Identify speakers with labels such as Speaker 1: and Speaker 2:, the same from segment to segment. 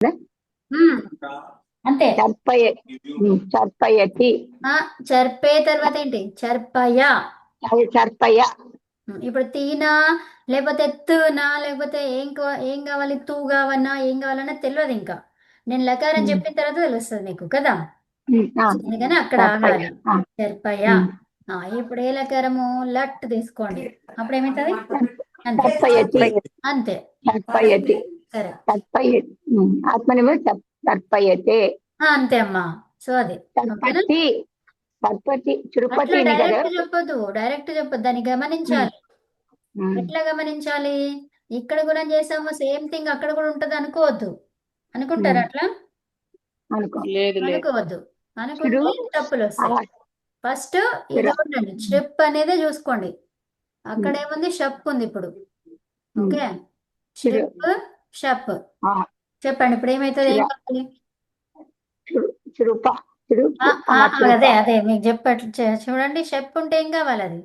Speaker 1: ఉమ్, అంతే.
Speaker 2: చర్పయ చర్పయతి
Speaker 1: చర్పే తర్వాత ఏంటి? చర్పయ.
Speaker 2: అది చర్పయ
Speaker 1: ఇప్పుడు తీనా, లేకపోతే ఎత్తునా, లేకపోతే ఏం కావాలి, తూ కావన్నా, ఏం కావాలన్నా తెలియదు ఇంకా. నేను లకారం చెప్పిన తర్వాత తెలుస్తుంది నీకు కదా. అందుకని అక్కడ
Speaker 2: చర్పయ
Speaker 1: ఆగాలి. చర్పయ. ఇప్పుడు ఏ లకారము? లట్ తీసుకోండి. అప్పుడు ఏమవుతుంది? అంతే.
Speaker 2: చర్పయతి
Speaker 1: అంతే.
Speaker 2: చర్పయతి
Speaker 1: సరే.
Speaker 2: చర్పయతి ఆత్మనేమో చర్పయతే
Speaker 1: అంతే అమ్మా. సో అది ఓకేనా.
Speaker 2: చర్పతి చర్పతి
Speaker 1: అట్లా
Speaker 2: తిరుపతిని కదా.
Speaker 1: డైరెక్ట్ చెప్పొద్దు, డైరెక్ట్ చెప్పొద్దు, దాన్ని గమనించాలి. ఎట్లా గమనించాలి? ఇక్కడ కూడా చేసాము సేమ్ థింగ్ అక్కడ కూడా ఉంటది అనుకోవద్దు. అనుకుంటారా అట్లా?
Speaker 2: అనుకో
Speaker 3: లేదు లేదు.
Speaker 1: అనుకోవద్దు.
Speaker 2: చిరు
Speaker 1: అనుకుంటే తప్పులు వస్తాయి. ఫస్ట్ ఇది ఉండండి, స్ట్రిప్ అనేది చూసుకోండి. అక్కడ ఏముంది? షప్ ఉంది ఇప్పుడు. Okay, strip షప్. చెప్పండి ఇప్పుడు ఏమైతుంది? ఏం కావాలి?
Speaker 2: చిరుప
Speaker 1: అదే అదే మీకు చెప్పట్లు చూడండి. షప్ ఉంటే ఏం కావాలి? అది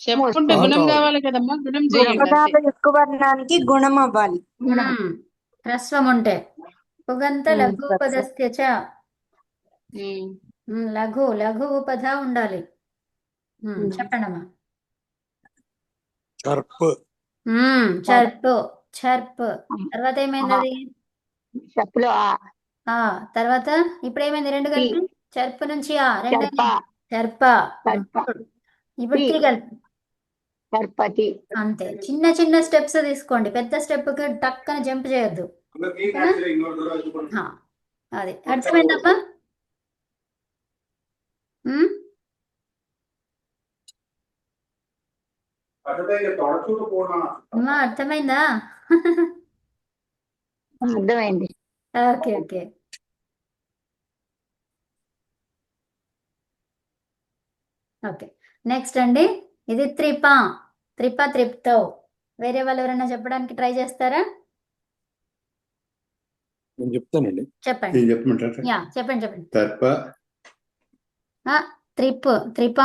Speaker 3: చెప్పుంటే గుణం కావాలి కదమ్మా, గుణం చేయండి అంతే.
Speaker 4: పదాలు ఎక్కువ వర్ణానికి గుణం అవ్వాలి.
Speaker 1: హ్రస్వం ఉంటే పుగంత లఘు పదస్య చ. లఘు లఘు పద ఉండాలి. చెప్పండి అమ్మా.
Speaker 5: చర్ప్
Speaker 1: చర్ప్. చర్ప్ తర్వాత ఏమైంది? అది
Speaker 2: చెప్పులో
Speaker 1: తర్వాత ఇప్పుడు ఏమైంది? రెండు కలిపి చర్ప్ నుంచి రెండు చర్ప. ఇప్పుడు టీ కలిపి
Speaker 2: చర్పతి.
Speaker 1: అంతే. చిన్న చిన్న స్టెప్స్ తీసుకోండి, పెద్ద స్టెప్ కి టక్కన జంప్ చేయొద్దు. అది అర్థమైందమ్మా? అమ్మా అర్థమైందా?
Speaker 2: అర్థమైంది.
Speaker 1: Okay okay. ఓకే, నెక్స్ట్ అండి, ఇది త్రిప. త్రిప్తో. వేరే వాళ్ళు ఎవరైనా చెప్పడానికి ట్రై చేస్తారా?
Speaker 5: నేను చెప్తానండి.
Speaker 1: చెప్పండి.
Speaker 5: చెప్పమంటారా?
Speaker 1: చెప్పండి చెప్పండి.
Speaker 5: తర్ప
Speaker 1: త్రిప.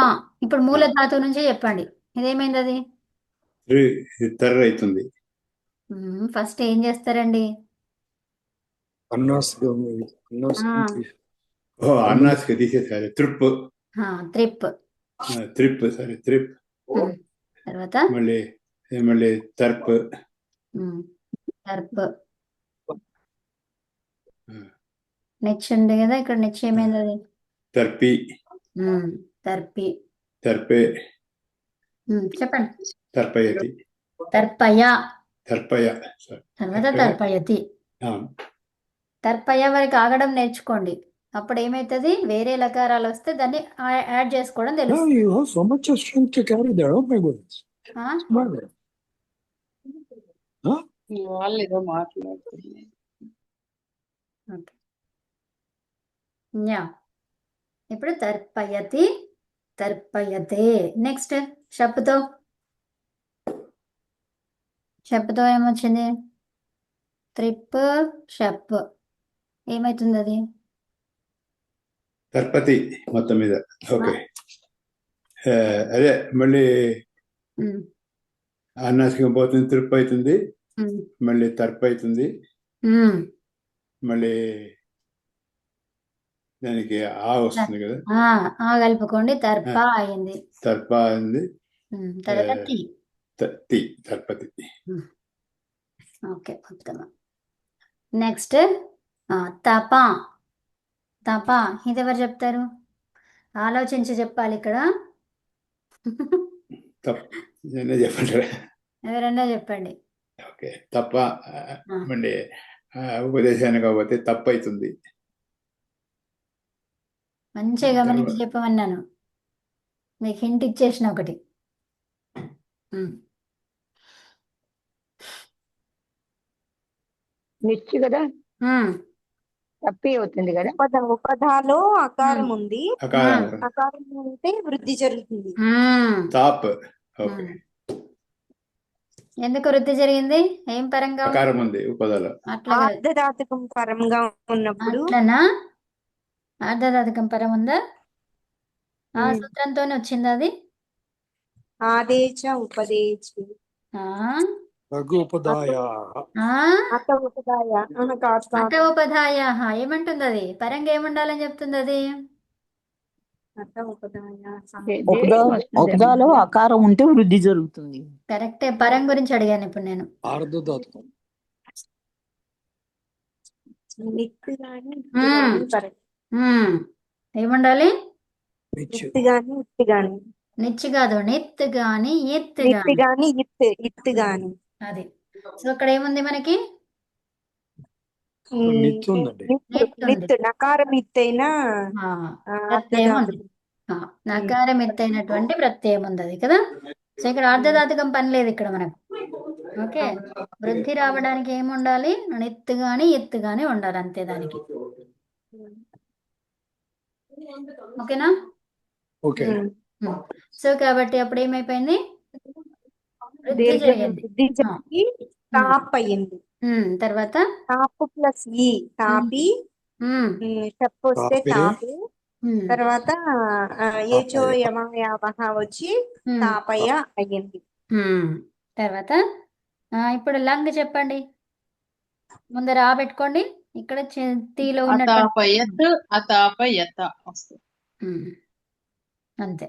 Speaker 1: ఇప్పుడు మూల ధాతువు నుంచి చెప్పండి. ఇదేమైంది? అది
Speaker 5: తర్ర అవుతుంది.
Speaker 1: ఫస్ట్ ఏం చేస్తారండి?
Speaker 5: అన్నాస్కి తీసేసారి. త్రిప్ సరే. త్రిప్
Speaker 1: తర్వాత
Speaker 5: మళ్ళీ తర్ప్.
Speaker 1: నెక్స్ట్ ఉంది కదా ఇక్కడ. నెక్స్ట్ ఏమైంది? అది
Speaker 5: తర్పి. తర్పే
Speaker 1: చెప్పండి.
Speaker 5: తర్పయతి.
Speaker 1: తర్పయ.
Speaker 5: తర్వాత
Speaker 1: తర్పయతి. తర్పయ వరకు ఆగడం నేర్చుకోండి. అప్పుడు ఏమైతుంది? వేరే లకారాలు వస్తే దాన్ని యాడ్ చేసుకోవడం తెలుస్తుంది.
Speaker 3: వాళ్ళు ఏదో మాట్లాడుతున్నారు.
Speaker 1: ఇప్పుడు తర్పయతి, తర్పయతే. నెక్స్ట్ షప్తో ఏమొచ్చింది? త్రిప్ షప్. ఏమైతుంది? అది
Speaker 5: తర్పతి మొత్తం మీద. ఓకే, అదే మళ్ళీ అన్నాసికం పోతుంది, త్రిప్ అవుతుంది, మళ్ళీ తర్ప అవుతుంది, మళ్ళీ దానికి వస్తుంది కదా.
Speaker 1: కలుపుకోండి. తర్ప అయింది. తర్వాత
Speaker 5: తర్పతి.
Speaker 1: ఓకే, ఉత్తమ. నెక్స్ట్ తప. ఇది ఎవరు చెప్తారు? ఆలోచించి చెప్పాలి ఇక్కడ. ఎవరన్నా చెప్పండి.
Speaker 5: ఓకే, తప్ప మళ్ళీ ఉపదేశానికి కాకపోతే తప్పు అవుతుంది.
Speaker 1: మంచిగా గమనించి చెప్పమన్నాను, మీకు హింట్ ఇచ్చేసిన ఒకటి.
Speaker 2: నిశ్చి కదా, తప్పి అవుతుంది కదా.
Speaker 4: ఉపధాలో అకారం ఉంది. అకారం ఉంటే వృద్ధి జరుగుతుంది.
Speaker 1: ఎందుకు వృద్ధి జరిగింది? ఏం పరంగా?
Speaker 5: అకారం ఉంది ఉపధాలో.
Speaker 4: ఆర్ధధాతుకం పరంగా ఉన్నప్పుడు.
Speaker 1: అట్లనా? ఆర్ధధాతుకం పరం ఉందా? ఆ సూత్రంతోనే వచ్చింది అది.
Speaker 4: ఆదేశ ఉపదేశ.
Speaker 6: లఘూపదాయాః
Speaker 1: ఆ
Speaker 4: అత ఉపదాయ కాదు
Speaker 1: అట
Speaker 4: కాదు
Speaker 1: ఉపధాయ ఏమంటుంది అది పరంగా ఏముండాలని చెప్తుంది అది
Speaker 4: అత ఉపదాయ
Speaker 2: దేశం వస్తుంది
Speaker 7: ఉపదాలో అకారం ఉంటే వృద్ధి జరుగుతుంది.
Speaker 1: కరెక్టే పరం గురించి అడిగాను ఇప్పుడు నేను
Speaker 6: ఆర్ధధాతుకం.
Speaker 4: నిత్తు గాని
Speaker 1: మ్మ్.
Speaker 4: ఇత్తు గాని
Speaker 1: మ్మ్. ఏముండాలి
Speaker 6: నిత్యు.
Speaker 4: నిత్తు గాని ఇత్తు గాని
Speaker 1: నిచ్చి కాదు నిత్ గాని ఎత్
Speaker 4: నిత్తు
Speaker 1: గాని
Speaker 4: గాని ఇత్తు గాని
Speaker 1: అది సో ఇక్కడ ఏముంది మనకి
Speaker 6: నిత్యు ఉందండి.
Speaker 4: నిత్తు
Speaker 1: నిత్ ఉంది
Speaker 4: నిత్తు నకారం ఇత్తైనా
Speaker 1: ఆ, ప్రత్యయం ఉంది
Speaker 4: అర్ధధాతుకం
Speaker 1: నకారం ఎత్తైనటువంటి ప్రత్యయం ఉంది అది కదా సో ఇక్కడ అర్ధధాతుకం పని లేదు ఇక్కడ మనకు ఓకే వృద్ధి రావడానికి ఏముండాలి నిత్ గాని ఎత్తు గాని ఉండాలి అంతే దానికి ఓకేనా
Speaker 6: ఓకే.
Speaker 1: సో కాబట్టి అప్పుడు ఏమైపోయింది వృద్ధి
Speaker 4: దీర్ఘం
Speaker 1: జరిగింది
Speaker 4: వృద్ధి జరిగి తాప్ అయ్యింది
Speaker 1: తర్వాత
Speaker 4: తాపు ప్లస్ ఈ తాపి
Speaker 1: ఉమ్,
Speaker 4: చెప్పు వస్తే
Speaker 6: తాపే.
Speaker 4: తాపు
Speaker 1: ఉమ్,
Speaker 4: తర్వాత ఏచో
Speaker 6: తాపయ.
Speaker 4: యమయావహ వచ్చి
Speaker 1: ఉమ్,
Speaker 4: తాపయ అయ్యింది
Speaker 1: ఉమ్. తర్వాత ఇప్పుడు లంగ్ చెప్పండి ముందర ఆ పెట్టుకోండి ఇక్కడ తీలో ఉన్నటువంటి
Speaker 3: అతాపయత్ అతాపయత వస్తుంది.
Speaker 1: ఉమ్, అంతే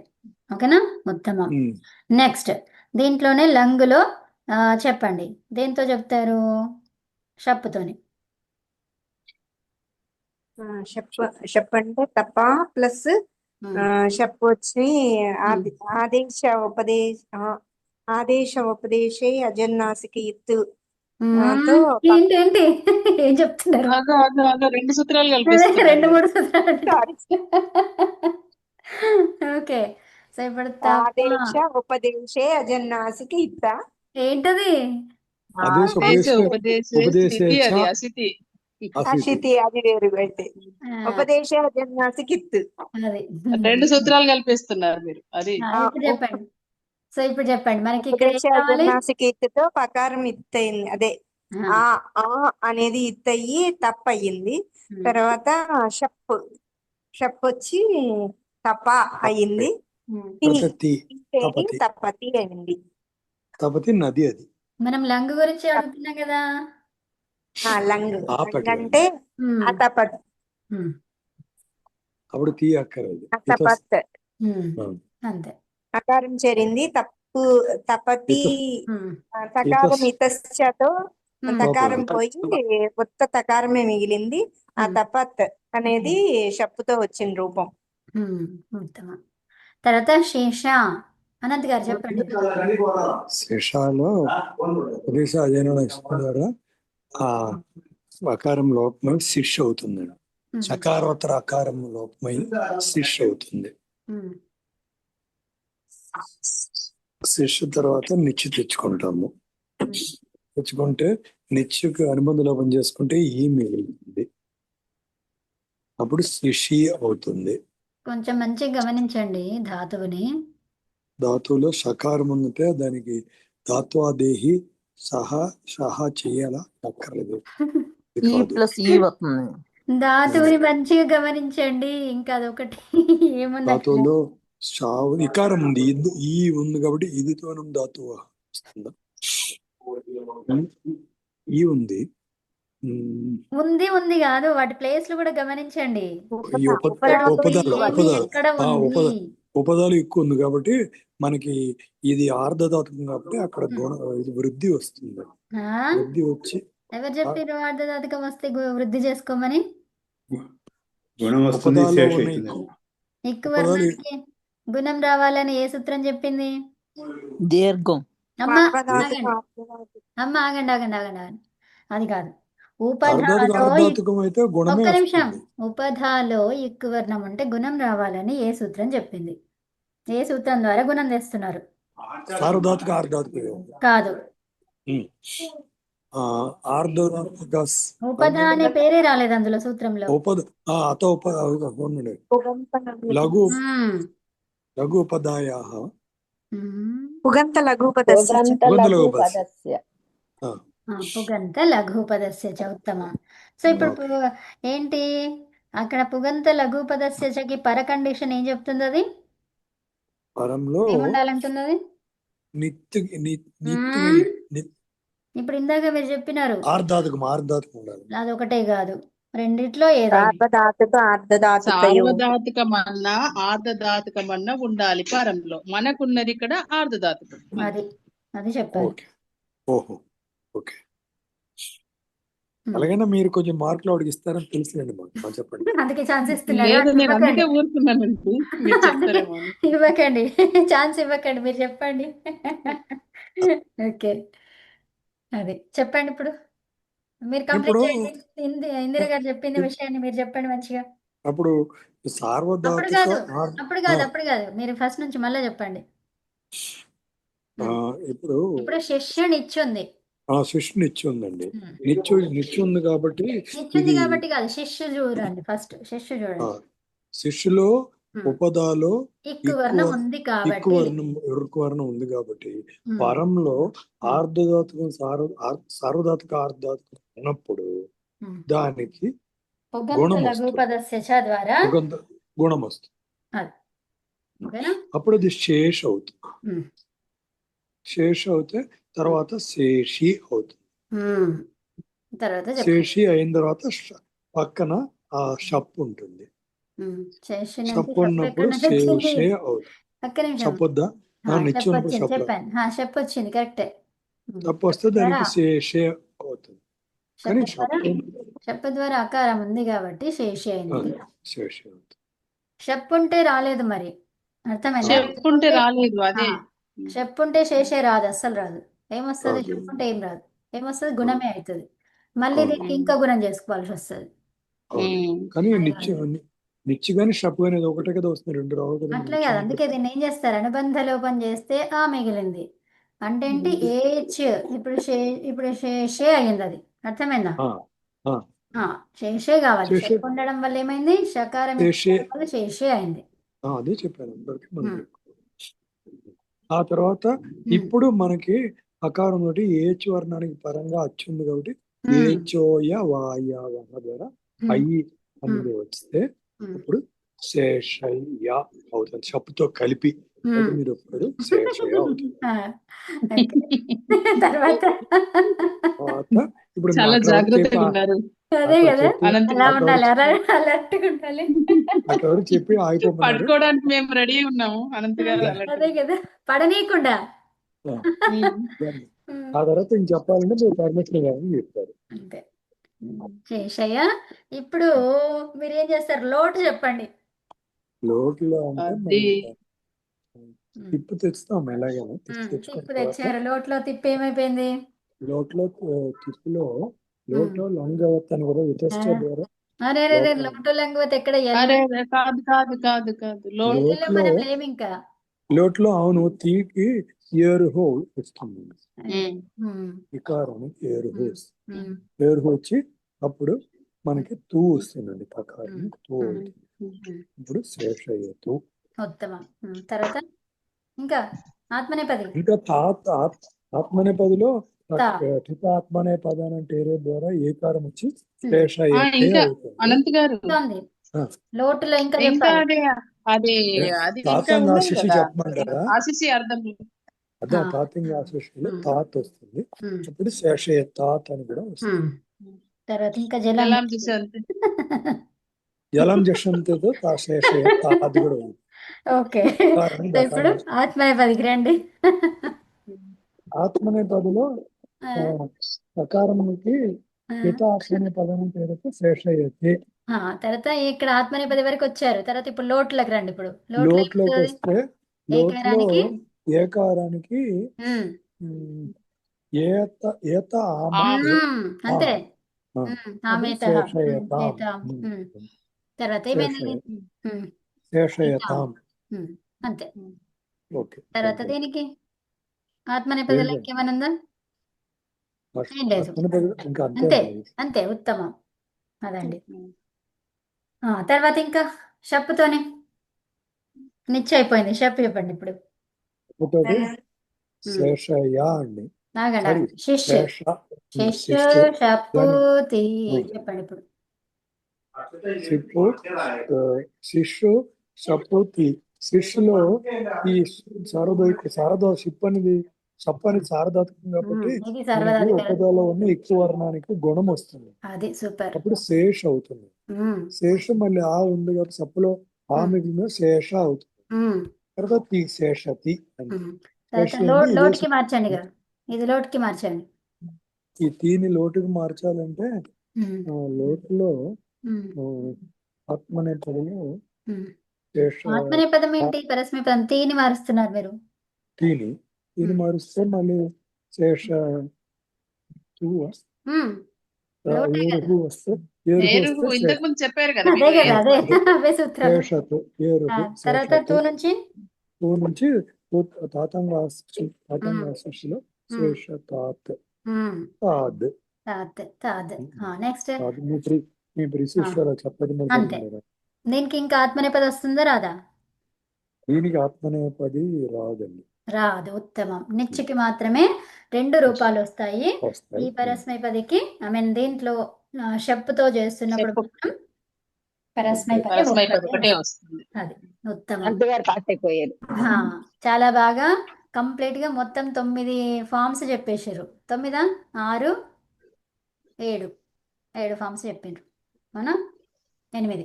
Speaker 1: ఓకేనా ఉత్తమం
Speaker 6: ఉమ్.
Speaker 1: నెక్స్ట్ దీంట్లోనే లంగులో చెప్పండి దేంతో చెప్తారు షప్పుతోని
Speaker 4: చెప్పంటే తప్ప ప్లస్
Speaker 1: ఉమ్,
Speaker 4: చెప్పు వచ్చి ఆదేశ ఆదేశ ఉపదేశే అజన్నాసికి ఇత్తు తో
Speaker 1: ఏంటి ఏంటి ఏం చెప్తున్నారు
Speaker 3: అదో 2 సూత్రాలు
Speaker 1: అదే
Speaker 3: కల్పిస్తున్నారు
Speaker 1: 2-3 సూత్రాలు
Speaker 4: Sorry.
Speaker 1: ఓకే సో ఇప్పుడు తప్ప
Speaker 4: ఆదేశ ఉపదేశే అజన్నాసికి ఇత్త
Speaker 1: ఏంటది
Speaker 6: ఆదేశ
Speaker 3: దేశ
Speaker 6: ఉపదేశ
Speaker 3: ఉపదేశ స్థితి
Speaker 6: ఉపదేశేచ్ఛ
Speaker 3: అది అసితి.
Speaker 6: అసితి.
Speaker 4: అశితి అది వేరు అయితే
Speaker 1: ఆ,
Speaker 4: ఉపదేశ అజన్నాసికి ఇత్తు
Speaker 1: అది
Speaker 3: 2 సూత్రాలు కల్పిస్తున్నారు మీరు అది.
Speaker 1: ఇప్పుడు చెప్పండి సో ఇప్పుడు చెప్పండి మనకి ఇక్కడ
Speaker 4: ఉపదేశ
Speaker 1: ఏం కావాలి
Speaker 4: అజన్నాసికి ఇత్తుతో పకారం ఇత్తయింది అదే
Speaker 1: ఆ,
Speaker 4: ఆ అనేది ఇత్తయి తప్పయింది
Speaker 1: ఉమ్,
Speaker 4: తర్వాత షప్ షప్ వచ్చి తప అయింది
Speaker 1: ఉమ్.
Speaker 6: తపతి.
Speaker 4: తేని
Speaker 6: తపతి.
Speaker 4: తప్పతి అయింది
Speaker 6: తపతి నది అది.
Speaker 1: మనం లంగ్ గురించి అడుగుతున్నాం కదా
Speaker 4: లంగ్
Speaker 6: ఆపటి
Speaker 4: అంటే
Speaker 1: ఉమ్,
Speaker 4: అతపత్
Speaker 1: ఉమ్,
Speaker 6: అప్పుడు తీ అక్కర్లేదు.
Speaker 4: అతపత్
Speaker 1: ఉమ్, అంతే
Speaker 4: అకారం చేరింది తప్పు తపతి
Speaker 1: ఉమ్,
Speaker 4: తకారం ఇతశ్చతో
Speaker 1: ఉమ్,
Speaker 4: తకారం పోయి కొత్త తకారమే మిగిలింది ఆ
Speaker 1: ఉమ్,
Speaker 4: తపత్ అనేది షప్పుతో వచ్చిన రూపం
Speaker 1: ఉమ్, ఉత్తమం తర్వాత శేష అనంత్ గారు చెప్పండి
Speaker 6: శేషాలో ఉపదేశ అజయన ద్వారా ఆ అకారం లోపమై శిక్ష అవుతుందండి.
Speaker 1: ఉమ్,
Speaker 6: సకారోత్తర అకారం లోపమై శిక్ష అవుతుంది.
Speaker 1: ఉమ్,
Speaker 6: శిక్ష తర్వాత నిత్య తెచ్చుకుంటాము.
Speaker 1: ఉమ్,
Speaker 6: తెచ్చుకుంటే నిత్యకు అనుబంధ లోపం చేసుకుంటే ఈ మిగులుతుంది. అప్పుడు శిషి అవుతుంది.
Speaker 1: కొంచెం మంచిగా గమనించండి ధాతువుని
Speaker 6: ధాతువులో సకారం ఉంటే దానికి ధాత్వాదేహి సహా సహా చేయాలా అక్కర్లేదు. ఇది
Speaker 7: ఈ
Speaker 6: కాదు.
Speaker 7: ప్లస్ ఈ వస్తుంది.
Speaker 1: ధాతువుని మంచిగా గమనించండి ఇంకా అదొకటి ఏముంది అక్కడ
Speaker 6: ధాతువులో షావు ఇకారం ఉంది. ఈ ఉంది కాబట్టి ఇదితోనం ధాతువు వస్తుందా? ఈ ఉంది.
Speaker 1: ఉంది ఉంది కాదు వాటి ప్లేస్లు కూడా గమనించండి
Speaker 6: ఈ ఉపదాలు
Speaker 1: ఎక్కడ ఉంది
Speaker 6: ఉపదాలు ఎక్కువ ఉంది కాబట్టి మనకి ఇది ఆర్ధధాతుకం కాబట్టి అక్కడ గుణ ఇది వృద్ధి వస్తుంది.
Speaker 1: ఆ?
Speaker 6: వృద్ధి వచ్చి
Speaker 1: ఎవరు చెప్పారు అర్ధధాతుకం వస్తే వృద్ధి చేసుకోమని
Speaker 5: గుణం వస్తుంది
Speaker 6: ఉపదాలు
Speaker 5: శేష
Speaker 6: ఉన్నాయి.
Speaker 5: అవుతుంది.
Speaker 1: ఎక్కువ వర్ణానికి గుణం రావాలని ఏ సూత్రం చెప్పింది
Speaker 7: దీర్ఘం.
Speaker 1: అమ్మా
Speaker 4: అర్ధధాతుకం
Speaker 1: ఆగండి అమ్మ ఆగండి ఆగండి ఆగండి ఆగండి అది కాదు
Speaker 6: అర్ధాతుకం
Speaker 1: ఉపధాలో
Speaker 6: అర్ధాతుకం అయితే గుణమే
Speaker 1: ఒక్క నిమిషం
Speaker 6: వస్తుంది.
Speaker 1: ఉపధాలో ఎక్కువ వర్ణం ఉంటే గుణం రావాలని ఏ సూత్రం చెప్పింది ఏ సూత్రం ద్వారా గుణం తెస్తున్నారు
Speaker 6: సార్వధాతుక ఆర్ధాతుక
Speaker 1: కాదు
Speaker 6: ఆర్ధధాతుక
Speaker 1: ఉపధ అనే పేరే రాలేదు అందులో సూత్రంలో
Speaker 6: ఉపద అత లఘు లఘు ఉపదాయ
Speaker 4: పుగంత లఘూపదస్య
Speaker 1: పుగంత లఘుపదస్య చ ఉత్తమం సో ఇప్పుడు ఏంటి అక్కడ పుగంత లఘుపదస్య చకి పర కండిషన్ ఏం చెప్తుంది అది
Speaker 6: పరంలో
Speaker 1: ఏముండాలంటున్నది ఇప్పుడు ఇందాక మీరు చెప్పినారు
Speaker 6: ఆర్ధాతుకం ఉండాలి.
Speaker 1: అదొకటే కాదు, రెండిట్లో ఏదైనా.
Speaker 4: సార్వధాతుక అర్ధధాతుకయు
Speaker 3: సార్వధాతుకమన్నా ఆర్ధధాతుకమన్నా ఉండాలి పరంలో. మనకున్నది ఇక్కడ ఆర్ధధాతుకం.
Speaker 1: అది చెప్పారు.
Speaker 6: ఓకే. ఓహో. ఓకే. అలాగైనా మీరు కొంచెం మార్కులు అడిగి ఇస్తారని తెలుసులేండి మాకు. చెప్పండి.
Speaker 1: అందుకే ఛాన్స్ ఇస్తున్నారు.
Speaker 3: లేదు, నేను
Speaker 1: ఇవ్వకండి
Speaker 3: అందుకే ఊరుకున్నానండి మీరు
Speaker 1: అందుకే
Speaker 3: చెప్తారేమో అని.
Speaker 1: ఇవ్వకండి, ఛాన్స్ ఇవ్వకండి, మీరు చెప్పండి. ఓకే, అది చెప్పండి ఇప్పుడు. మీరు కంప్లీట్
Speaker 6: ఇప్పుడు
Speaker 1: చేయండి. ఇందిర గారు చెప్పింది విషయాన్ని మీరు చెప్పండి మంచిగా.
Speaker 6: అప్పుడు
Speaker 1: అప్పుడు
Speaker 6: సార్వధాతుక
Speaker 1: కాదు, అప్పుడు కాదు, మీరు ఫస్ట్ నుంచి మళ్ళీ చెప్పండి.
Speaker 6: ఇప్పుడు
Speaker 1: శిష్యుని ఇచ్చింది.
Speaker 6: శిష్యుని ఇచ్చి ఉందండి. నిత్య ఉంది కాబట్టి
Speaker 1: ఇచ్చింది కాబట్టి కాదు, శిష్యు చూడండి ఫస్ట్. శిష్యు చూడండి.
Speaker 6: శిష్యులో ఉపదాలో
Speaker 1: ఇక్కు వర్ణం ఉంది కాబట్టి,
Speaker 6: ఇరుకు వర్ణం ఉంది కాబట్టి పరంలో ఆర్ధధాతుకం సార్వధాతుక ఆర్ధధాతుకం ఉన్నప్పుడు దానికి గుణం వస్తుంది. అప్పుడు అది శేష అవుతుంది. శేష అవుతే తర్వాత శేషి అవుతుంది. శేషి అయిన తర్వాత పక్కన ఆ షప్ ఉంటుంది. షప్ ఉన్నప్పుడు శేషే అవుతుంది. చెప్పొద్దా?
Speaker 1: షప్ వచ్చింది కరెక్టే.
Speaker 6: షప్ వస్తే దానికి శేషే అవుతుంది. కానీ
Speaker 1: షప్ ద్వారా ఆకారం ఉంది కాబట్టి శేషి అయింది.
Speaker 6: శేషే అవుతుంది.
Speaker 1: షప్ ఉంటే రాలేదు, మరి అర్థమైందా?
Speaker 3: చెప్పుంటే రాలేదు. అదే
Speaker 1: షప్ ఉంటే శేషే రాదు, అస్సలు రాదు. ఏమొస్తుంది? షప్ ఉంటే ఏం రాదు. ఏమొస్తుంది? గుణమే అవుతుంది. మళ్ళీ దీనికి ఇంకా గుణం చేసుకోవాల్సి వస్తుంది.
Speaker 6: కానీ నిత్య కానీ షప్ కానీ ఒకటే కదా వస్తుంది, రెండు రావు కదా.
Speaker 1: అట్లే కాదు, అందుకే దీన్ని ఏం చేస్తారు? అనుబంధ లోపం చేస్తే ఆ మిగిలింది అంటే ఏంటి? ఏచ్ ఇప్పుడు శే అయింది. అది అర్థమైందా? శేషే కావాలి. షప్ ఉండడం వల్ల ఏమైంది? షకారం వల్ల శేషే అయింది.
Speaker 6: అదే చెప్పాను. ఆ తర్వాత ఇప్పుడు మనకి అకారం తోటి ఏచ్ వర్ణానికి పరంగా వచ్చింది కాబట్టి ఏచోయ వాయ ద్వారా అయ్యి అనేది వస్తే అప్పుడు శేషయ్య అవుతుంది. షప్తో కలిపి మీరు శేషయ్య అవుతుంది.
Speaker 1: తర్వాత
Speaker 3: ఇప్పుడు చాలా జాగ్రత్తగా ఉన్నారు.
Speaker 1: అదే కదా, అలా ఉండాలి, అలర్ట్గా ఉండాలి.
Speaker 6: అక్కడ చెప్పి
Speaker 3: పడుకోవడానికి మేము రెడీ ఉన్నాము. అనంత్ గారు
Speaker 1: అదే కదా, పడనీయకుండా.
Speaker 6: ఆ తర్వాత ఇంక చెప్పాలంటే మీరు పరమేశ్వర గారిని చెప్తారు.
Speaker 1: అంతే. శేషయ్య, ఇప్పుడు మీరు ఏం చేస్తారు? లోటు చెప్పండి.
Speaker 6: లోటులో అంటే తిప్పు తెచ్చుతాం. ఎలాగైనా
Speaker 1: తిప్పు తెచ్చారు. లోట్లో తిప్పు ఏమైపోయింది?
Speaker 6: లోట్లో లంగవత్ అని కూడా వితస్త ద్వారా.
Speaker 1: అరే లోటు లంగవత్ ఎక్కడ?
Speaker 3: కాదు
Speaker 1: ఇంకా
Speaker 6: లోట్లో అవును తీకి ఏరు హో వస్తుంది. వికారానికి ఏరు హో వచ్చి అప్పుడు మనకి తూ వస్తుందండి. ప్రకారం తూ అవుతుంది. ఇప్పుడు శేషయ్యతు.
Speaker 1: ఉత్తమం. తర్వాత ఇంకా ఆత్మనేపది.
Speaker 6: ఇంకా ఆత్మనేపదిలో ఆత్మనేపదం అంటే ద్వారా ఏకారం వచ్చి శేషయ్యతే అవుతుంది.
Speaker 3: అనంత్ గారు
Speaker 1: లోటులో ఇంకా
Speaker 6: తాతంగా ఆశిషి చెప్పమంటారా?
Speaker 3: ఆశిషి అర్థం
Speaker 6: అదే తాతంగా ఆశిషిలో తాత్ వస్తుంది. అప్పుడు శేషయ్య తాత్ అని కూడా వస్తుంది.
Speaker 1: తర్వాత ఇంకా
Speaker 6: జలం జషంతో శేషయ్య తాత్ కూడా ఉంది.
Speaker 1: ఓకే, ఇప్పుడు ఆత్మనేపదికి రండి.
Speaker 6: ఆత్మనేపదిలో సకారంకి ఆత్మనేపదం పేరుతో శేషయ్యతే.
Speaker 1: తర్వాత ఇక్కడ ఆత్మనేపది వరకు వచ్చారు. తర్వాత ఇప్పుడు లోట్లకు రండి. ఇప్పుడు
Speaker 6: లోట్లోకి వస్తే ఏకారానికి
Speaker 1: అంతే. తర్వాత ఏమైంది?
Speaker 6: శేషయతాం
Speaker 1: అంతే. తర్వాత దేనికి ఆత్మనేపదిలో ఇంకేమనుందా? ఏం లేదు. అంతే. ఉత్తమం. అదండి. తర్వాత ఇంకా షప్పుతోనే నిత్య అయిపోయింది. షప్ చెప్పండి ఇప్పుడు.
Speaker 6: శేషయ్య అండి.
Speaker 1: శిష్యు షప్పుతి చెప్పండి ఇప్పుడు.
Speaker 6: శిష్యు షప్పుతి. శిష్యులో ఈ శారద షిప్ అనేది సప్పు అనేది సారధాతుకం కాబట్టి
Speaker 1: ఇది
Speaker 6: మనకి
Speaker 1: సర్వధాతుక
Speaker 6: ఉపదాలో ఉన్న ఎక్కువ వర్ణానికి గుణం వస్తుంది,
Speaker 1: అది సూపర్.
Speaker 6: అప్పుడు శేష అవుతుంది. శేషం మళ్ళీ ఆ ఉంది కాబట్టి సప్పులో ఆ మిగిలిన శేష అవుతుంది. తర్వాత తి శేషతి అని.
Speaker 1: తర్వాత
Speaker 6: శేష ఏంది? ఇదే
Speaker 1: లోటుకి మార్చండి ఇక. ఇది లోటుకి మార్చండి.
Speaker 6: ఈ తీని లోటుకి మార్చాలంటే లోటులో ఆత్మనేపథ్యంలో శేష
Speaker 1: ఆత్మనేపదం ఏంటి? పరస్మైపదం తీని మారుస్తున్నారు మీరు.
Speaker 6: తీని మారుస్తే మళ్ళీ శేష
Speaker 1: లోటే కదా.
Speaker 6: ఏరుగు వస్తే ఏరుగు
Speaker 3: ఏరుగు
Speaker 6: వస్తే
Speaker 3: ఇంతకు ముందు చెప్పారు కదా
Speaker 1: అదే
Speaker 3: మీరు
Speaker 1: కదా,
Speaker 3: ఏరుగు
Speaker 1: అదే
Speaker 3: అని.
Speaker 1: అవే సూత్రాలు.
Speaker 6: శేషతు ఏరుగు
Speaker 1: తర్వాత
Speaker 6: శేషతు
Speaker 1: తూ నుంచి
Speaker 6: తూ నుంచి తాతంగా సృష్టిలో శేష తాత్ తాద్
Speaker 1: తాత్ తాత్. నెక్స్ట్
Speaker 6: తాద్ మీ బ్రిటిష్ చెప్పది
Speaker 1: అంతే. దీనికి ఇంకా ఆత్మనేపది వస్తుందా రాదా?
Speaker 6: దీనికి ఆత్మనేపది రాదండి.
Speaker 1: రాదు. ఉత్తమం. నిత్యకి మాత్రమే 2 రూపాలు వస్తాయి. ఈ పరస్మైపదికి దీంట్లో షప్పుతో చేస్తున్నప్పుడు
Speaker 3: చెప్పు.
Speaker 1: మాత్రం పరస్మైపది
Speaker 3: పరస్మైపది
Speaker 1: ఒక్కటే
Speaker 3: ఒకటే
Speaker 1: వస్తుంది.
Speaker 3: వస్తుంది.
Speaker 1: అది ఉత్తమం.
Speaker 2: అంతగారు పాస్ అయిపోయారు.
Speaker 1: చాలా బాగా కంప్లీట్ గా మొత్తం 9 ఫామ్స్ చెప్పేశారు. 9, 6, 7 ఫామ్స్ చెప్పిండ్రు. అవునా? 8.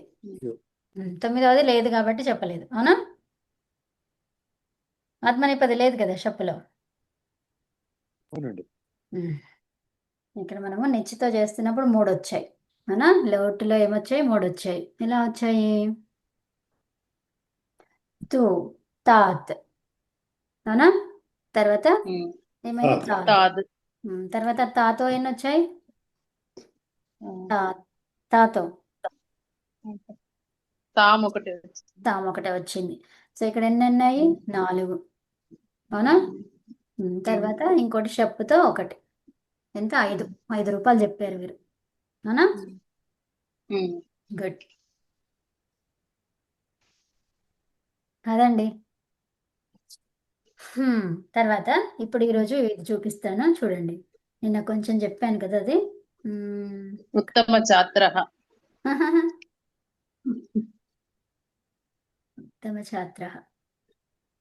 Speaker 1: 9వది లేదు కాబట్టి చెప్పలేదు. అవునా? ఆత్మనేపది లేదు కదా షప్పులో.
Speaker 6: అవునండి.
Speaker 1: ఇక్కడ మనము నిచ్చితో చేస్తున్నప్పుడు 3 వచ్చాయి. అవునా? లోటులో ఏమొచ్చాయి? 3 వచ్చాయి. ఎలా వచ్చాయి? తూ తాత్. అవునా? తర్వాత ఏమైంది? తాత్.
Speaker 3: తాద్.
Speaker 1: తర్వాత తాతో ఎన్ని వచ్చాయి? తాతో
Speaker 3: తాము ఒకటే వచ్చింది.
Speaker 1: తాము ఒకటే వచ్చింది. సో ఇక్కడ ఎన్ని ఉన్నాయి? 4. అవునా? తర్వాత ఇంకోటి షప్పుతో 1. ఎంత? 5 రూపాయలు చెప్పారు మీరు. అవునా? గుడ్. అదండి. తర్వాత ఇప్పుడు ఈరోజు ఇది చూపిస్తాను చూడండి. నిన్న కొంచెం చెప్పాను కదా అది.
Speaker 3: ఉత్తమ ఛాత్ర.
Speaker 1: ఉత్తమ ఛాత్ర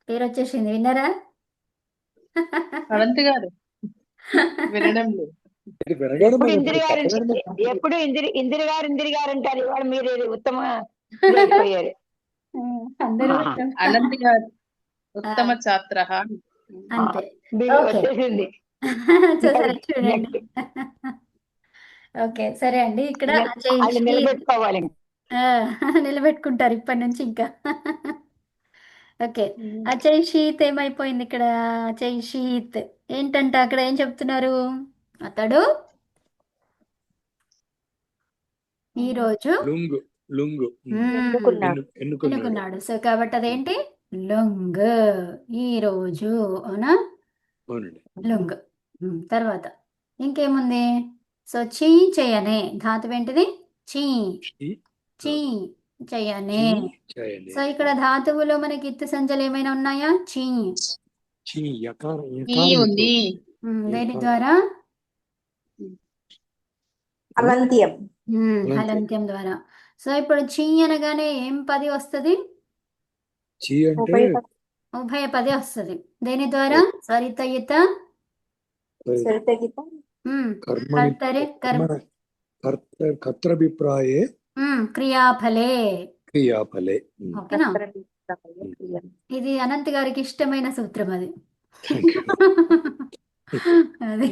Speaker 1: పేరు వచ్చేసింది. విన్నారా?
Speaker 3: అనంత్ గారు వినడం లేదు.
Speaker 2: ఎప్పుడు ఇందిరి గారు అంటారు. ఇవాళ మీరు ఉత్తమ ఇది అయిపోయారు.
Speaker 1: అందరూ
Speaker 3: అనంత్ గారు ఉత్తమ ఛాత్ర.
Speaker 1: అంతే.
Speaker 2: మీకు
Speaker 1: ఓకే.
Speaker 2: వచ్చేసింది.
Speaker 1: చూసారా? చూడండి. ఓకే సరే అండి. ఇక్కడ
Speaker 2: వాళ్ళు నిలబెట్టుకోవాలి.
Speaker 1: నిలబెట్టుకుంటారు ఇప్పటి నుంచి ఇంకా. ఓకే. అజయ్ షీత్ ఏమైపోయింది ఇక్కడ? అజయ్ షీత్ ఏంటంట అక్కడ ఏం చెప్తున్నారు? అతడు ఈరోజు ఎన్నుకున్నాడు. సో కాబట్టి అదేంటి? లుంగ్. ఈరోజు. అవునా? లుంగ్. తర్వాత ఇంకేముంది? సో చీ చేయనే ధాతువు ఏంటిది? చీ చీ చేయనే. సో ఇక్కడ ధాతువులో మనకి ఇత్తు సంజలు ఏమైనా ఉన్నాయా? చీ
Speaker 3: ఉంది.
Speaker 1: దేని ద్వారా?
Speaker 4: అలంత్యం.
Speaker 1: హలంత్యం ద్వారా. సో ఇప్పుడు చీ అనగానే ఏం పది వస్తుంది? ఉభయ పది వస్తుంది. దేని ద్వారా? స్వరితయుత
Speaker 6: కర్తృభిప్రాయే
Speaker 1: క్రియాఫలే. ఓకేనా?
Speaker 4: క్రియ.
Speaker 1: ఇది అనంత్ గారికి ఇష్టమైన సూత్రం అది. అది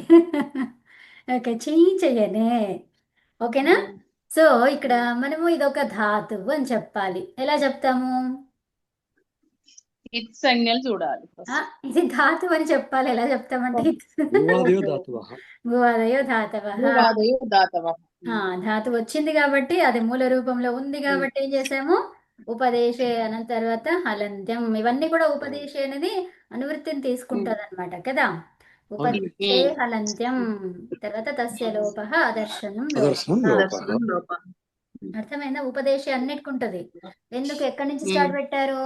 Speaker 1: ఓకే. చెయ్యనే. ఓకేనా? సో ఇక్కడ మనము ఇదొక ధాతువు అని చెప్పాలి. ఎలా చెప్తాము?
Speaker 3: ఇత్ సంజ్ఞలు చూడాలి.
Speaker 1: ఇది ధాతువు అని చెప్పాలి. ఎలా చెప్తామంటే భూవాదయో ధాతవ. ధాతువు వచ్చింది కాబట్టి అది మూల రూపంలో ఉంది కాబట్టి ఏం చేసాము? ఉపదేశే అన్న తర్వాత హలంత్యం. ఇవన్నీ కూడా ఉపదేశే అనేది అనువృత్తిని తీసుకుంటది అనమాట కదా. ఉపదేశే హలంత్యం. తర్వాత తస్య లోపః అదర్శనం లోపః. అర్థమైందా? ఉపదేశే అన్నిటికుంటది. ఎందుకు? ఎక్కడి నుంచి స్టార్ట్ పెట్టారు?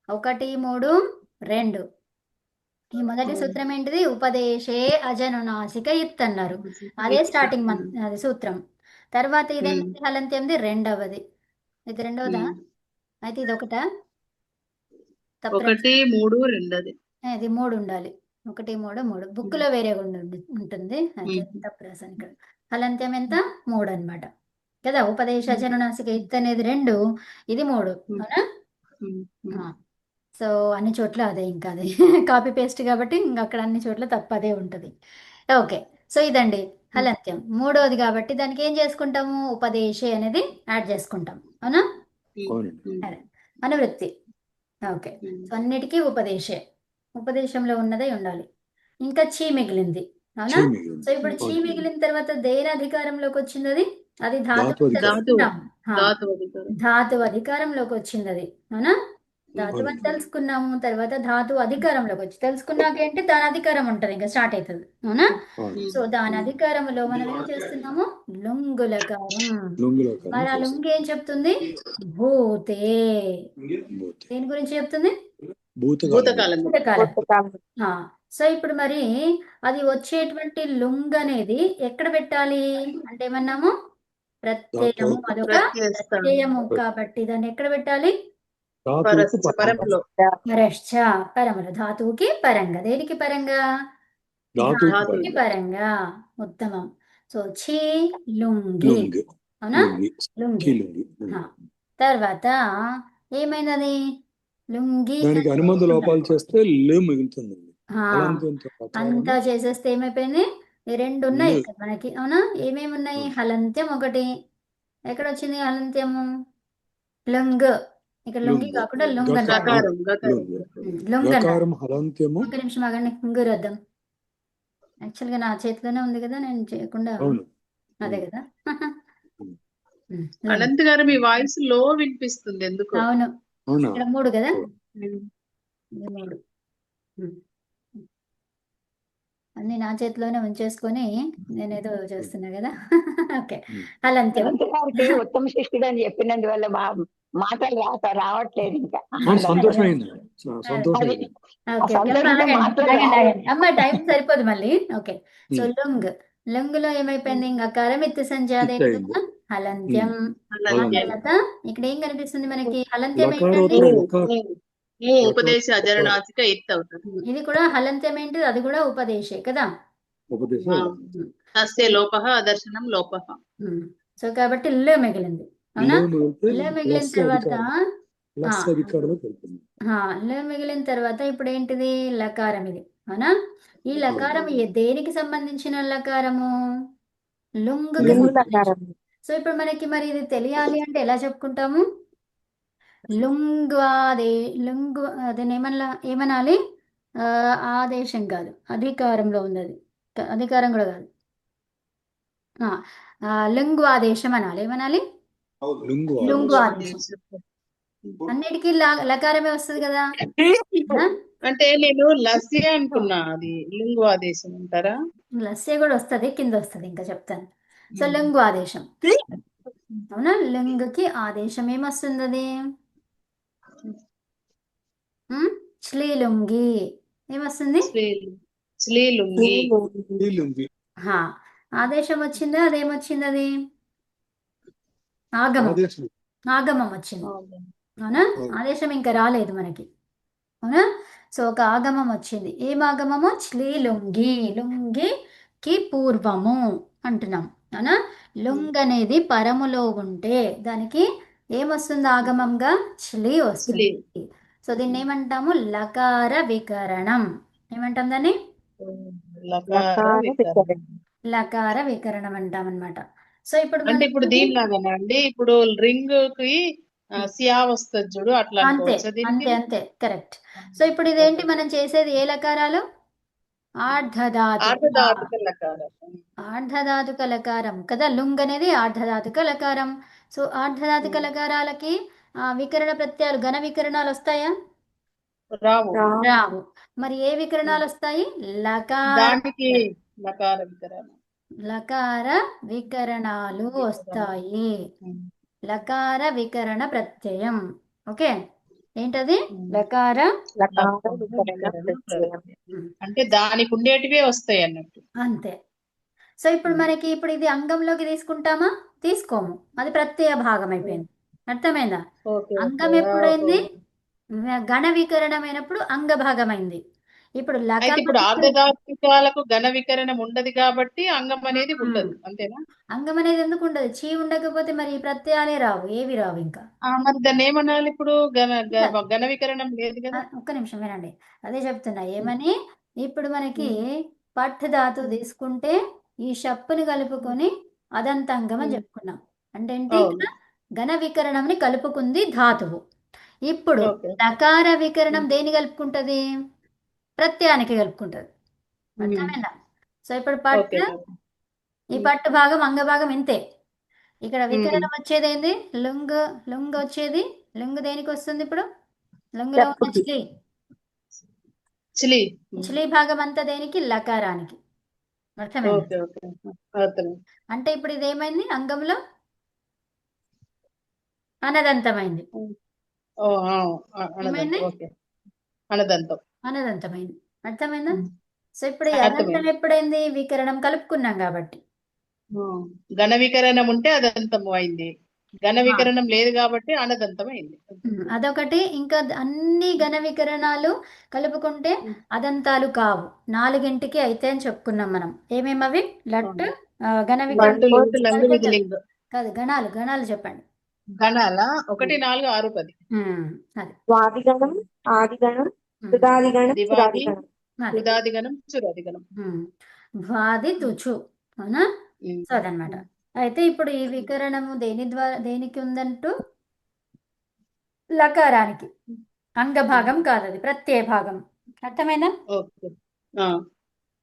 Speaker 1: 1, 3, 2. ఈ మొదటి సూత్రం ఏంటిది? ఉపదేశే అజనునాసిక ఇత్ అన్నారు. అదే స్టార్టింగ్ అది సూత్రం. తర్వాత ఇదేంటి? హలంత్యంది రెండవది. ఇది రెండవదా? అయితే ఇది ఒకటా?
Speaker 3: 1, 3, 2.
Speaker 1: ఇది 3 ఉండాలి. 1 3 3 బుక్లో వేరే ఉంటుంది అయితే తప్పు రాశాను ఇక్కడ. హలంత్యం ఎంత 3 అన్నమాట కదా. ఉపదేశాచరణాసిక ఇత్ అనేది 2, ఇది 3 అవునా. సో అన్ని చోట్ల అదే, ఇంకా అదే కాపీ పేస్ట్ కాబట్టి ఇంకా అక్కడ అన్ని చోట్ల తప్పు అదే ఉంటుంది. ఓకే, సో ఇదండి హలంత్యం. 3వది కాబట్టి దానికి ఏం చేసుకుంటాము, ఉపదేశే అనేది యాడ్ చేసుకుంటాం అవునా.
Speaker 6: అవునండి.
Speaker 1: అదే అనువృత్తి. ఓకే, సో అన్నిటికీ ఉపదేశంలో ఉన్నదే ఉండాలి. ఇంకా చీ మిగిలింది అవునా.
Speaker 6: చీ మిగిలింది.
Speaker 1: సో ఇప్పుడు చీ
Speaker 6: అవును.
Speaker 1: మిగిలిన తర్వాత దేని అధికారంలోకి వచ్చింది అది ధాతువు
Speaker 6: ధాతు అధికారం.
Speaker 1: తెలుసుకున్నాం.
Speaker 3: ధాతు అధికారం.
Speaker 1: ధాతువు అధికారంలోకి వచ్చింది అవునా. ధాతువు అని
Speaker 6: అవునండి.
Speaker 1: తెలుసుకున్నాము, తర్వాత ధాతువు అధికారంలోకి వచ్చి తెలుసుకున్నాక ఏంటి దాని అధికారం ఉంటుంది, ఇంకా స్టార్ట్ అవుతుంది అవునా.
Speaker 6: అవును.
Speaker 1: సో దాని అధికారంలో మనం ఏం చేస్తున్నాము, లుంగులకారం.
Speaker 6: లొంగులో
Speaker 1: మరి ఆ
Speaker 6: కారం
Speaker 1: లుంగు ఏం చెప్తుంది, భూతే.
Speaker 6: భూతి.
Speaker 1: దేని గురించి చెప్తుంది,
Speaker 6: భూతకాలం.
Speaker 3: భూతకాలం.
Speaker 1: భూతకాలం.
Speaker 4: పుస్తకాలు.
Speaker 1: ఆ, సో ఇప్పుడు మరి అది వచ్చేటువంటి లుంగ్ అనేది ఎక్కడ పెట్టాలి అంటే ఏమన్నాము, ప్రత్యయము.
Speaker 6: ధాతువుకు
Speaker 1: అదొక
Speaker 3: ప్రత్యయస్థానం.
Speaker 1: ప్రత్యయము కాబట్టి దాన్ని ఎక్కడ పెట్టాలి,
Speaker 6: ధాతువుకు పరం.
Speaker 3: పరంలో.
Speaker 1: పరశ్చ పరములు. ధాతువుకి పరంగా. దేనికి పరంగా,
Speaker 6: ధాతువుకు
Speaker 1: ధాతువుకి
Speaker 6: పరం.
Speaker 1: పరంగా. ఉత్తమం. సో ఛీ లుంగి
Speaker 6: లుంగి.
Speaker 1: అవునా,
Speaker 6: లుంగి.
Speaker 1: లుంగి.
Speaker 6: కీలుంగి.
Speaker 1: ఆ, తర్వాత ఏమైనది, లుంగి
Speaker 6: దానికి అనుబంధ లోపాలు చేస్తే లే మిగులుతుందండి.
Speaker 1: ఆ,
Speaker 6: హలంత్యంతో ప్రకారం
Speaker 1: అంతా చేసేస్తే ఏమైపోయింది, ఈ 2 ఉన్నాయి
Speaker 6: లే.
Speaker 1: ఇక్కడ మనకి అవునా. ఏమేమి ఉన్నాయి, హలంత్యం ఒకటి, ఎక్కడ వచ్చింది హలంత్యము, లుంగ్. ఇక్కడ లుంగి
Speaker 6: లుంగ్.
Speaker 1: కాకుండా లుంగ్ అని రాయాలి.
Speaker 3: గకారం. గకారం.
Speaker 6: లుంగ్.
Speaker 1: లుంగ్ అని రాయాలి.
Speaker 6: గకారం హలంత్యము.
Speaker 1: ఒక నిమిషం ఆగండి, హుంగురు వద్దాం. యాక్చువల్గా నా చేతిలోనే ఉంది కదా, నేను చేయకుండా.
Speaker 6: అవును.
Speaker 1: అదే కదా. లుంగ్.
Speaker 3: అనంత్ గారు మీ వాయిస్ లో వినిపిస్తుంది ఎందుకు?
Speaker 1: అవును,
Speaker 6: అవునా.
Speaker 1: ఇక్కడ 3 కదా,
Speaker 6: ఓ.
Speaker 1: ఇది 3. అన్ని నా చేతిలోనే ఉంచేసుకొని నేనేదో చేస్తున్నా కదా. ఓకే, హలంత్యం.
Speaker 2: అనంత గారికి ఉత్తమ శిష్యుడు అని చెప్పినందువల్ల మాటలు రావట్లేదు ఇంకా.
Speaker 6: అవును, సంతోషమైంది. సంతోషమైంది.
Speaker 1: ఓకే,
Speaker 2: సంతోషంతో మాటలు రావు.
Speaker 1: అమ్మ టైం సరిపోదు మళ్ళీ. ఓకే, సో లుంగులో ఏమైపోయింది, ఇంకా కరం ఎత్తు సంజాదే
Speaker 6: ఇట్ అయింది.
Speaker 1: కదా, హలంత్యం. ఆ
Speaker 3: హలంత్యం.
Speaker 1: తర్వాత ఇక్కడ ఏం కనిపిస్తుంది మనకి, హలంత్యం
Speaker 6: లకారోత్తర
Speaker 1: ఏంటండి,
Speaker 6: లకార.
Speaker 3: ఉపదేశ అజరనాసిక ఇత్ అవుతుంది.
Speaker 1: ఇది కూడా హలంత్యం ఏంటి, అది కూడా ఉపదేశే కదా.
Speaker 6: ఉపదేశం.
Speaker 3: తస్య లోపః అదర్శనం లోపః.
Speaker 1: సో కాబట్టి లు మిగిలింది అవునా.
Speaker 6: లే మిగిలితే
Speaker 1: లు మిగిలిన
Speaker 6: ప్లస్
Speaker 1: తర్వాత
Speaker 6: అధికారం. ప్లస్ అధికారంలోకి వెళ్తుంది.
Speaker 1: లు మిగిలిన తర్వాత ఇప్పుడు ఏంటిది, లకారం ఇది అవునా. ఈ లకారం దేనికి సంబంధించిన లకారము, లుంగుకి
Speaker 6: లుంగు.
Speaker 4: లకారం.
Speaker 1: సో ఇప్పుడు మనకి మరి ఇది తెలియాలి అంటే ఎలా చెప్పుకుంటాము, లుంగు అదేని ఏమనాలి, ఆదేశం కాదు, అధికారంలో ఉంది అది, అధికారం కూడా కాదు, లుంగు ఆదేశం అనాలి. ఏమనాలి,
Speaker 6: లుంగు
Speaker 1: లుంగు
Speaker 6: ఆదేశం.
Speaker 1: ఆదేశం. అన్నిటికీ లకారమే వస్తుంది కదా.
Speaker 3: అంటే నేను లస్య అనుకున్నా, అది లింగు ఆదేశం అంటారా?
Speaker 1: లస్య కూడా వస్తుంది, కింద వస్తుంది, ఇంకా చెప్తాను. సో లింగు ఆదేశం అవునా. లింగుకి ఆదేశం ఏమొస్తుంది, అది శ్రీలుంగి ఏమొస్తుంది,
Speaker 3: శ్రీలుంగి.
Speaker 6: లుంగి.
Speaker 1: ఆదేశం వచ్చిందా, అదేమొచ్చింది, అది ఆగమం.
Speaker 6: ఆదేశం.
Speaker 1: ఆగమం వచ్చింది అవునా. ఆదేశం ఇంకా రాలేదు మనకి అవునా. సో ఒక ఆగమం వచ్చింది. ఏం ఆగమము, లుంగికి పూర్వము అంటున్నాం అవునా. లుంగ్ అనేది పరములో ఉంటే దానికి ఏమొస్తుంది, ఆగమంగా శ్లీ వస్తుంది. సో దీన్ని ఏమంటాము, లకార వికరణం. ఏమంటాం దాన్ని, లకార వికరణం అంటాం అనమాట. సో ఇప్పుడు
Speaker 3: అంటే ఇప్పుడు దీనిలాగానా అండి, ఇప్పుడు రింగ్ కి సియా వస్తుంది చూడు, అట్లా
Speaker 1: అంతే
Speaker 3: అనుకోవచ్చా దీనికి?
Speaker 1: అంతే అంతే కరెక్ట్. సో ఇప్పుడు ఇదేంటి, మనం చేసేది ఏ లకారాలు, ఆర్ధధాతుక
Speaker 3: లకారం.
Speaker 1: ఆర్ధధాతుక లకారం కదా. లుంగ్ అనేది ఆర్ధధాతుక లకారం. సో ఆర్ధధాతుక లకారాలకి వికరణ ప్రత్యయాలు, ఘన వికరణాలు వస్తాయా, రావు. మరి ఏ వికరణాలు వస్తాయి,
Speaker 3: దానికి లకార వికరణం.
Speaker 1: లకార వికరణాలు వస్తాయి. లకార వికరణ ప్రత్యయం. ఓకే, ఏంటది, లకార
Speaker 3: అంటే దానికి ఉండేటివే వస్తాయి అన్నట్టు.
Speaker 1: అంతే. సో ఇప్పుడు మనకి ఇప్పుడు ఇది అంగంలోకి తీసుకుంటామా, తీసుకోము, అది ప్రత్యయ భాగం అయిపోయింది. అర్థమైందా. అంగం ఎప్పుడైంది, గణ వికరణమైనప్పుడు అంగ భాగమైంది. ఇప్పుడు
Speaker 3: అయితే
Speaker 1: లకార
Speaker 3: ఇప్పుడు ఆర్ధధాతుకాలకు ఘన వికరణం ఉండదు కాబట్టి అంగం అనేది ఉండదు, అంతేనా?
Speaker 1: అంగం అనేది ఎందుకు ఉండదు? చీ ఉండకపోతే మరి ఈ ప్రత్యయాలే రావు, ఏవి రావు ఇంకా.
Speaker 3: మరి దాన్ని ఏమనాలి ఇప్పుడు? ఘన వికరణం లేదు కదా.
Speaker 1: ఒక్క నిమిషం వినండి, అదే చెప్తున్నా ఏమని. ఇప్పుడు మనకి పఠ్ ధాతు తీసుకుంటే ఈ షప్పుని కలుపుకొని అదంతాంగం అని చెప్పుకున్నాం. అంటే ఏంటి?
Speaker 3: అవును.
Speaker 1: ఇక్కడ ఘన వికరణంని కలుపుకుంది ధాతువు. ఇప్పుడు
Speaker 3: ఓకే.
Speaker 1: లకార వికరణం దేని కలుపుకుంటది? ప్రత్యయానికి కలుపుకుంటది.
Speaker 3: ఉమ్.
Speaker 1: అర్థమైందా? సో ఇప్పుడు పట్,
Speaker 3: ఓకే.
Speaker 1: ఈ పట్టు భాగం అంగ భాగం ఇంతే. ఇక్కడ వికరణం వచ్చేది ఏంది? లుంగ్. లుంగ్ వచ్చేది, లుంగ్ దేనికి వస్తుంది ఇప్పుడు? లుంగులో ఉన్న
Speaker 2: చెప్పుకి.
Speaker 1: చ్లీ.
Speaker 3: చిలి.
Speaker 1: చ్లీ భాగం అంతా దేనికి? లకారానికి. అర్థమైంది?
Speaker 3: ఓకే. ఓకే. అర్థం.
Speaker 1: అంటే ఇప్పుడు ఇది ఏమైంది? అంగంలో అనదంతమైంది.
Speaker 3: ఓ, అనదంతం.
Speaker 1: ఏమైంది?
Speaker 3: ఓకే, అనదంతం.
Speaker 1: అనదంతమైంది. అర్థమైందా? సో ఇప్పుడు ఈ
Speaker 3: అర్థమైంది.
Speaker 1: అనంతం ఎప్పుడైంది? వికరణం కలుపుకున్నాం కాబట్టి.
Speaker 3: ఘన వికరణం ఉంటే అదంతం అయింది, ఘన వికరణం లేదు కాబట్టి అనదంతం అయింది.
Speaker 1: అదొకటి. ఇంకా అన్ని ఘన వికరణాలు కలుపుకుంటే అదంతాలు కావు, 4ంటికి అయితే అని చెప్పుకున్నాం మనం. ఏమేమవి? లట్, ఘన
Speaker 3: లట్టు,
Speaker 1: వికరణం
Speaker 3: లింక్, లంగు, విధిలింగ్.
Speaker 1: కాదు, గణాలు. గణాలు చెప్పండి.
Speaker 3: గణాల 1, 4, 6, 10.
Speaker 1: అది
Speaker 4: వాదిగణం, ఆదిగణం, తుదాదిగణం,
Speaker 3: దివాది,
Speaker 4: సురాదిగణం.
Speaker 1: అది
Speaker 3: ఉదాదిగణం, చురాదిగణం.
Speaker 1: భాది తుచు, అవునా? సో అదనమాట. అయితే ఇప్పుడు ఈ వికరణము దేని ద్వారా దేనికి ఉందంటూ? లకారానికి. అంగభాగం కాదు, అది ప్రత్యయ భాగం. అర్థమైందా?
Speaker 3: ఓకే.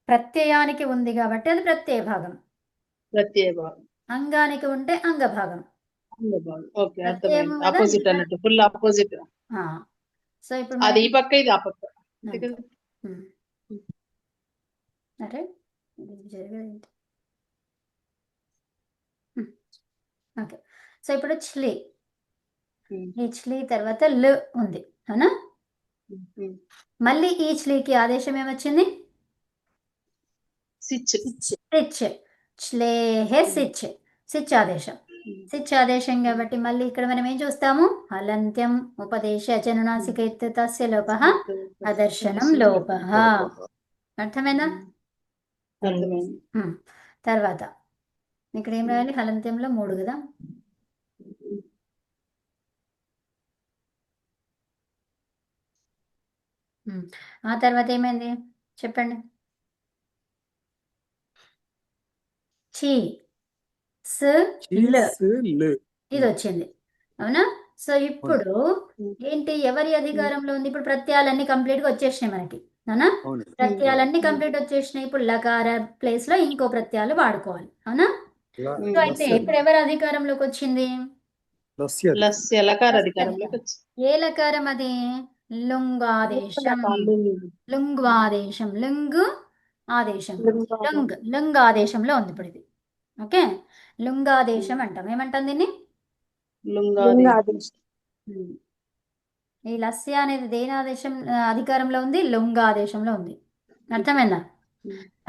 Speaker 1: ప్రత్యయానికి ఉంది కాబట్టి అది ప్రత్యయ భాగం.
Speaker 3: ప్రత్యయ భాగం.
Speaker 1: అంగానికి ఉంటే అంగభాగం.
Speaker 3: ఓకే,
Speaker 1: ప్రత్యయం
Speaker 3: అర్థమైంది.
Speaker 1: కదా.
Speaker 3: ఆపోజిట్ అన్నట్టు, ఫుల్ ఆపోజిట్.
Speaker 1: సో ఇప్పుడు
Speaker 3: అది ఈ
Speaker 1: మనం
Speaker 3: పక్క, ఇది ఆ పక్క. అంతే కదా.
Speaker 1: అరే ఇది జరిగేది. ఓకే. సో ఇప్పుడు చ్లీ. ఈ చ్లీ తర్వాత ల్ ఉంది, అవునా? మళ్ళీ ఈ చ్లీకి ఆదేశం ఏమొచ్చింది?
Speaker 3: సిచ్.
Speaker 1: సిచ్. చ్లేహే సిచ్. సిచ్ ఆదేశం. సిచ్ ఆదేశం కాబట్టి మళ్ళీ ఇక్కడ మనం ఏం చూస్తాము? హలంత్యం ఉపదేశ జనునాసిక ఇత్యతస్య లోపః అదర్శనం లోపః. అర్థమైందా?
Speaker 3: అర్థమైంది.
Speaker 1: తర్వాత ఇక్కడ ఏం రాయాలి? హలంత్యంలో 3 కదా. ఆ తర్వాత ఏమైంది చెప్పండి? చి, స్, ల్ ఇది వచ్చింది, అవునా? సో ఇప్పుడు ఏంటి? ఎవరి అధికారంలో ఉంది? ఇప్పుడు ప్రత్యయాలన్నీ కంప్లీట్ గా వచ్చేసినాయి మనకి, అవునా? ప్రత్యయాలన్నీ కంప్లీట్ వచ్చేసినాయి. ఇప్పుడు లకార ప్లేస్ లో ఇంకో ప్రత్యయాలు వాడుకోవాలి, అవునా? సో అయితే ఇప్పుడు ఎవరి అధికారంలోకి వచ్చింది?
Speaker 3: లస్య లకార అధికారంలోకి వచ్చి.
Speaker 1: ఏ లకారం అది? లుంగాదేశం. లుంగ్వాదేశం. లుంగ్ ఆదేశం. లుంగ్ ఆదేశంలో ఉంది ఇప్పుడు ఇది. ఓకే, లుంగాదేశం అంటాం. ఏమంటాం దీన్ని?
Speaker 3: లుంగాదేశం.
Speaker 1: ఈ లస్య అనేది దేని ఆదేశం అధికారంలో ఉంది? లుంగాదేశంలో ఉంది. అర్థమైందా?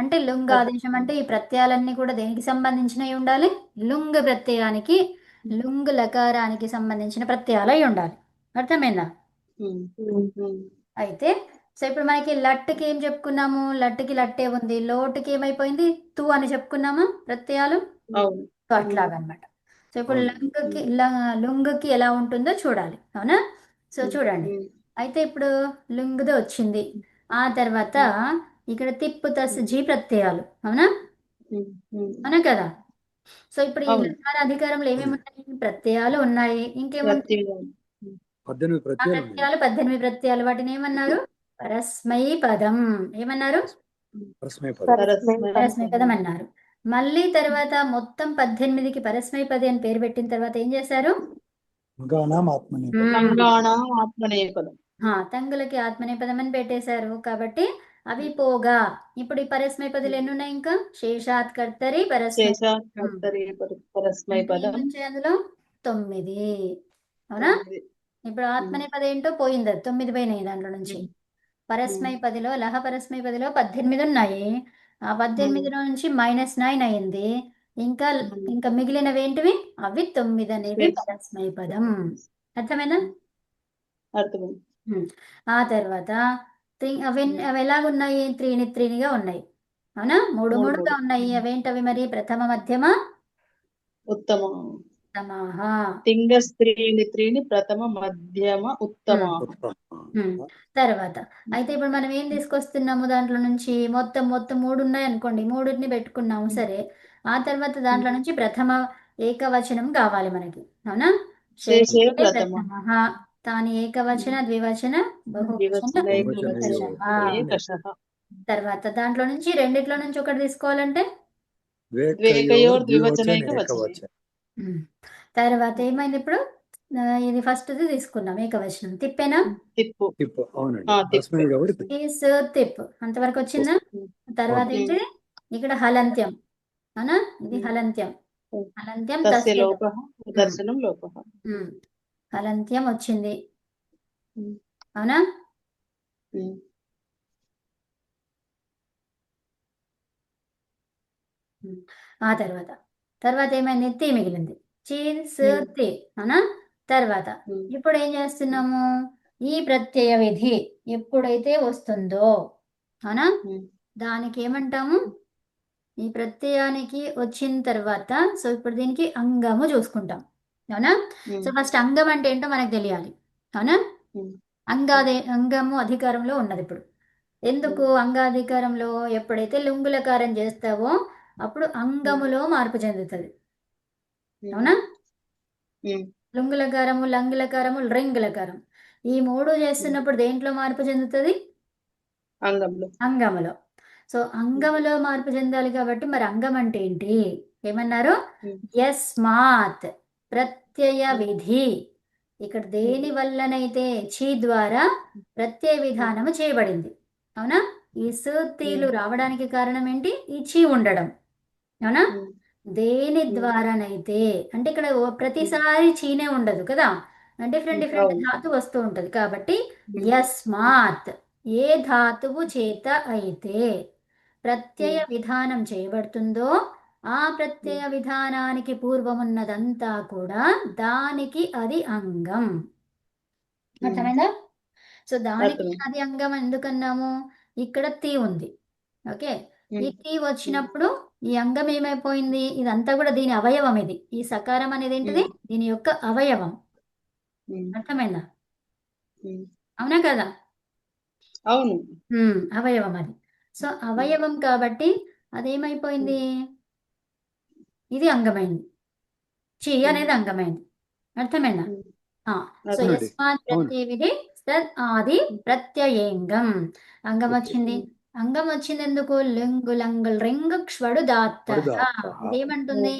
Speaker 1: అంటే లుంగాదేశం అంటే ఈ ప్రత్యయాలన్నీ కూడా దేనికి సంబంధించినవి ఉండాలి? లుంగ్ ప్రత్యయానికి, లుంగ్ లకారానికి సంబంధించిన ప్రత్యయాలు అయి ఉండాలి. అర్థమైందా? అయితే సో ఇప్పుడు మనకి లట్టుకి ఏం చెప్పుకున్నాము? లట్టుకి లట్టే ఉంది. లోటుకి ఏమైపోయింది? తు అని చెప్పుకున్నామా ప్రత్యయాలు? సో అట్లాగనమాట. సో ఇప్పుడు లుంగ్కి ఎలా ఉంటుందో చూడాలి, అవునా? సో చూడండి. అయితే ఇప్పుడు లుంగ్ది వచ్చింది. ఆ తర్వాత ఇక్కడ తిప్పు తస్ జీ ప్రత్యయాలు, అవునా? అవునా కదా? సో ఇప్పుడు ఈ లకార అధికారంలో ఏమేమి ఉన్నాయి? ప్రత్యయాలు ఉన్నాయి. ఇంకేముంటాయి?
Speaker 6: 18
Speaker 1: ప్రత్యయాలు 18 ప్రత్యయాలు. వాటిని ఏమన్నారు? పరస్మై పదం. ఏమన్నారు? పరస్మై పదం అన్నారు. మళ్ళీ తర్వాత మొత్తం 18కి పరస్మై పది అని పేరు పెట్టిన తర్వాత ఏం చేశారు? తంగులకి ఆత్మనేపదం అని పెట్టేశారు. కాబట్టి అవి పోగా ఇప్పుడు ఈ పరస్మై పదులు ఎన్ని ఉన్నాయి? ఇంకా శేషాత్ కర్తరి పరస్మై పదం అందులో 9, అవునా? ఇప్పుడు ఆత్మనేపద ఏంటో పోయింది, అది 9 పోయినాయి దాంట్లో నుంచి. పరస్మై పదిలో లహ పరస్మై పదిలో 18 ఉన్నాయి. ఆ 18లో నుంచి -9 అయింది. ఇంకా ఇంకా మిగిలినవి ఏంటివి? అవి 9 అనేవి పరస్మై పదం. అర్థమైనా? ఆ తర్వాత అవి ఎలాగున్నాయి? త్రీని త్రీనిగా ఉన్నాయి. అవునా? మూడు
Speaker 3: మూడు
Speaker 1: మూడుగా
Speaker 3: మూడు
Speaker 1: ఉన్నాయి. అవేంటవి మరి? ప్రథమ మధ్యమ
Speaker 3: ఉత్తమ
Speaker 1: ఉత్తమః.
Speaker 3: తింగ స్త్రీని త్రీని ప్రథమ మధ్యమ ఉత్తమ
Speaker 6: ఉత్తమ.
Speaker 1: తర్వాత అయితే ఇప్పుడు మనం ఏం తీసుకొస్తున్నాము దాంట్లో నుంచి? మొత్తం మూడు ఉన్నాయి అనుకోండి, మూడుని పెట్టుకున్నాము సరే. ఆ తర్వాత దాంట్లో నుంచి ప్రథమ ఏకవచనం కావాలి మనకి. అవునా?
Speaker 3: శేషే
Speaker 1: శేషే
Speaker 3: ప్రథమ
Speaker 1: ప్రథమః తాని ఏకవచన ద్వివచన బహువచన
Speaker 3: ద్వివచన
Speaker 6: బహువచన
Speaker 1: ఏకవచః.
Speaker 3: ఏకశః
Speaker 1: తర్వాత దాంట్లో నుంచి రెండిట్లో నుంచి ఒకటి తీసుకోవాలంటే
Speaker 3: ద్వేకయోర్
Speaker 6: ద్వివచన
Speaker 3: ద్వివచనైక వచనే
Speaker 6: ఏకవచన.
Speaker 1: ఉమ్. తర్వాత ఏమైంది ఇప్పుడు? ఇది ఫస్ట్ది తీసుకున్నాం ఏకవచనం. తిప్పేనా?
Speaker 3: తిప్పు
Speaker 6: తిప్పు. అవునండి,
Speaker 3: తిప్పే
Speaker 6: పరస్మైల్ కాబట్టి తిప్పు.
Speaker 1: ఈస్ తిప్ అంతవరకు వచ్చిందా? తర్వాత
Speaker 6: అవును.
Speaker 1: ఏంటి? ఇక్కడ హలంత్యం. అవునా? ఇది హలంత్యం. హలంత్యం
Speaker 3: తస్య
Speaker 1: తస్య
Speaker 3: లోపః దర్శనం లోపః
Speaker 1: ఉమ్. హలంత్యం వచ్చింది. అవునా? ఆ తర్వాత ఏమైంది? తి మిగిలింది. చీన్స్ తి. అవునా? తర్వాత ఇప్పుడు ఏం చేస్తున్నాము? ఈ ప్రత్యయ విధి ఎప్పుడైతే వస్తుందో, అవునా, దానికి ఏమంటాము? ఈ ప్రత్యయానికి వచ్చిన తర్వాత సో ఇప్పుడు దీనికి అంగము చూసుకుంటాం. అవునా? సో ఫస్ట్ అంగం అంటే ఏంటో మనకు తెలియాలి. అవునా? అంగము అధికారంలో ఉన్నది ఇప్పుడు. ఎందుకు అంగాధికారంలో? ఎప్పుడైతే లుంగులకారం చేస్తావో అప్పుడు అంగములో మార్పు చెందుతుంది. అవునా? లుంగులకారము, లంగులకారము, రింగులకారం ఈ మూడు చేస్తున్నప్పుడు దేంట్లో మార్పు చెందుతుంది?
Speaker 3: అంగంలో
Speaker 1: అంగములో. సో అంగములో మార్పు చెందాలి కాబట్టి మరి అంగం అంటే ఏంటి? ఏమన్నారు? యస్మాత్ ప్రత్యయ విధి. ఇక్కడ దేని వల్లనైతే ఛీ ద్వారా ప్రత్యయ విధానము చేయబడింది. అవునా? ఈ సూతీలు రావడానికి కారణం ఏంటి? ఈ ఛీ ఉండడం. అవునా? దేని ద్వారానైతే అంటే ఇక్కడ ప్రతిసారి చీనే ఉండదు కదా, డిఫరెంట్ ధాతు వస్తూ ఉంటది కాబట్టి యస్మాత్ ఏ ధాతువు చేత అయితే ప్రత్యయ విధానం చేయబడుతుందో ఆ ప్రత్యయ విధానానికి పూర్వమున్నదంతా కూడా దానికి అది అంగం. అర్థమైందా? సో దానికి అది అంగం ఎందుకన్నాము? ఇక్కడ తి ఉంది. ఓకే, ఈ తి వచ్చినప్పుడు ఈ అంగం ఏమైపోయింది? ఇదంతా కూడా దీని అవయవం. ఇది ఈ సకారం అనేది ఏంటిది? దీని యొక్క అవయవం. అర్థమైందా? అవునా కదా?
Speaker 3: అవును.
Speaker 1: అవయవం అది. సో అవయవం కాబట్టి అదేమైపోయింది? ఇది అంగమైంది. చి అనేది అంగమైంది. అర్థమైందా? సో
Speaker 6: అవునండి.
Speaker 1: యస్మాత్ ప్రత్యయ విధి తద్ ఆది ప్రత్యయేంగం. అంగం వచ్చింది. అంగం వచ్చింది ఎందుకు? లింగు లంగుల్ రింగు క్షడు దాత్త. ఇదేమంటుంది?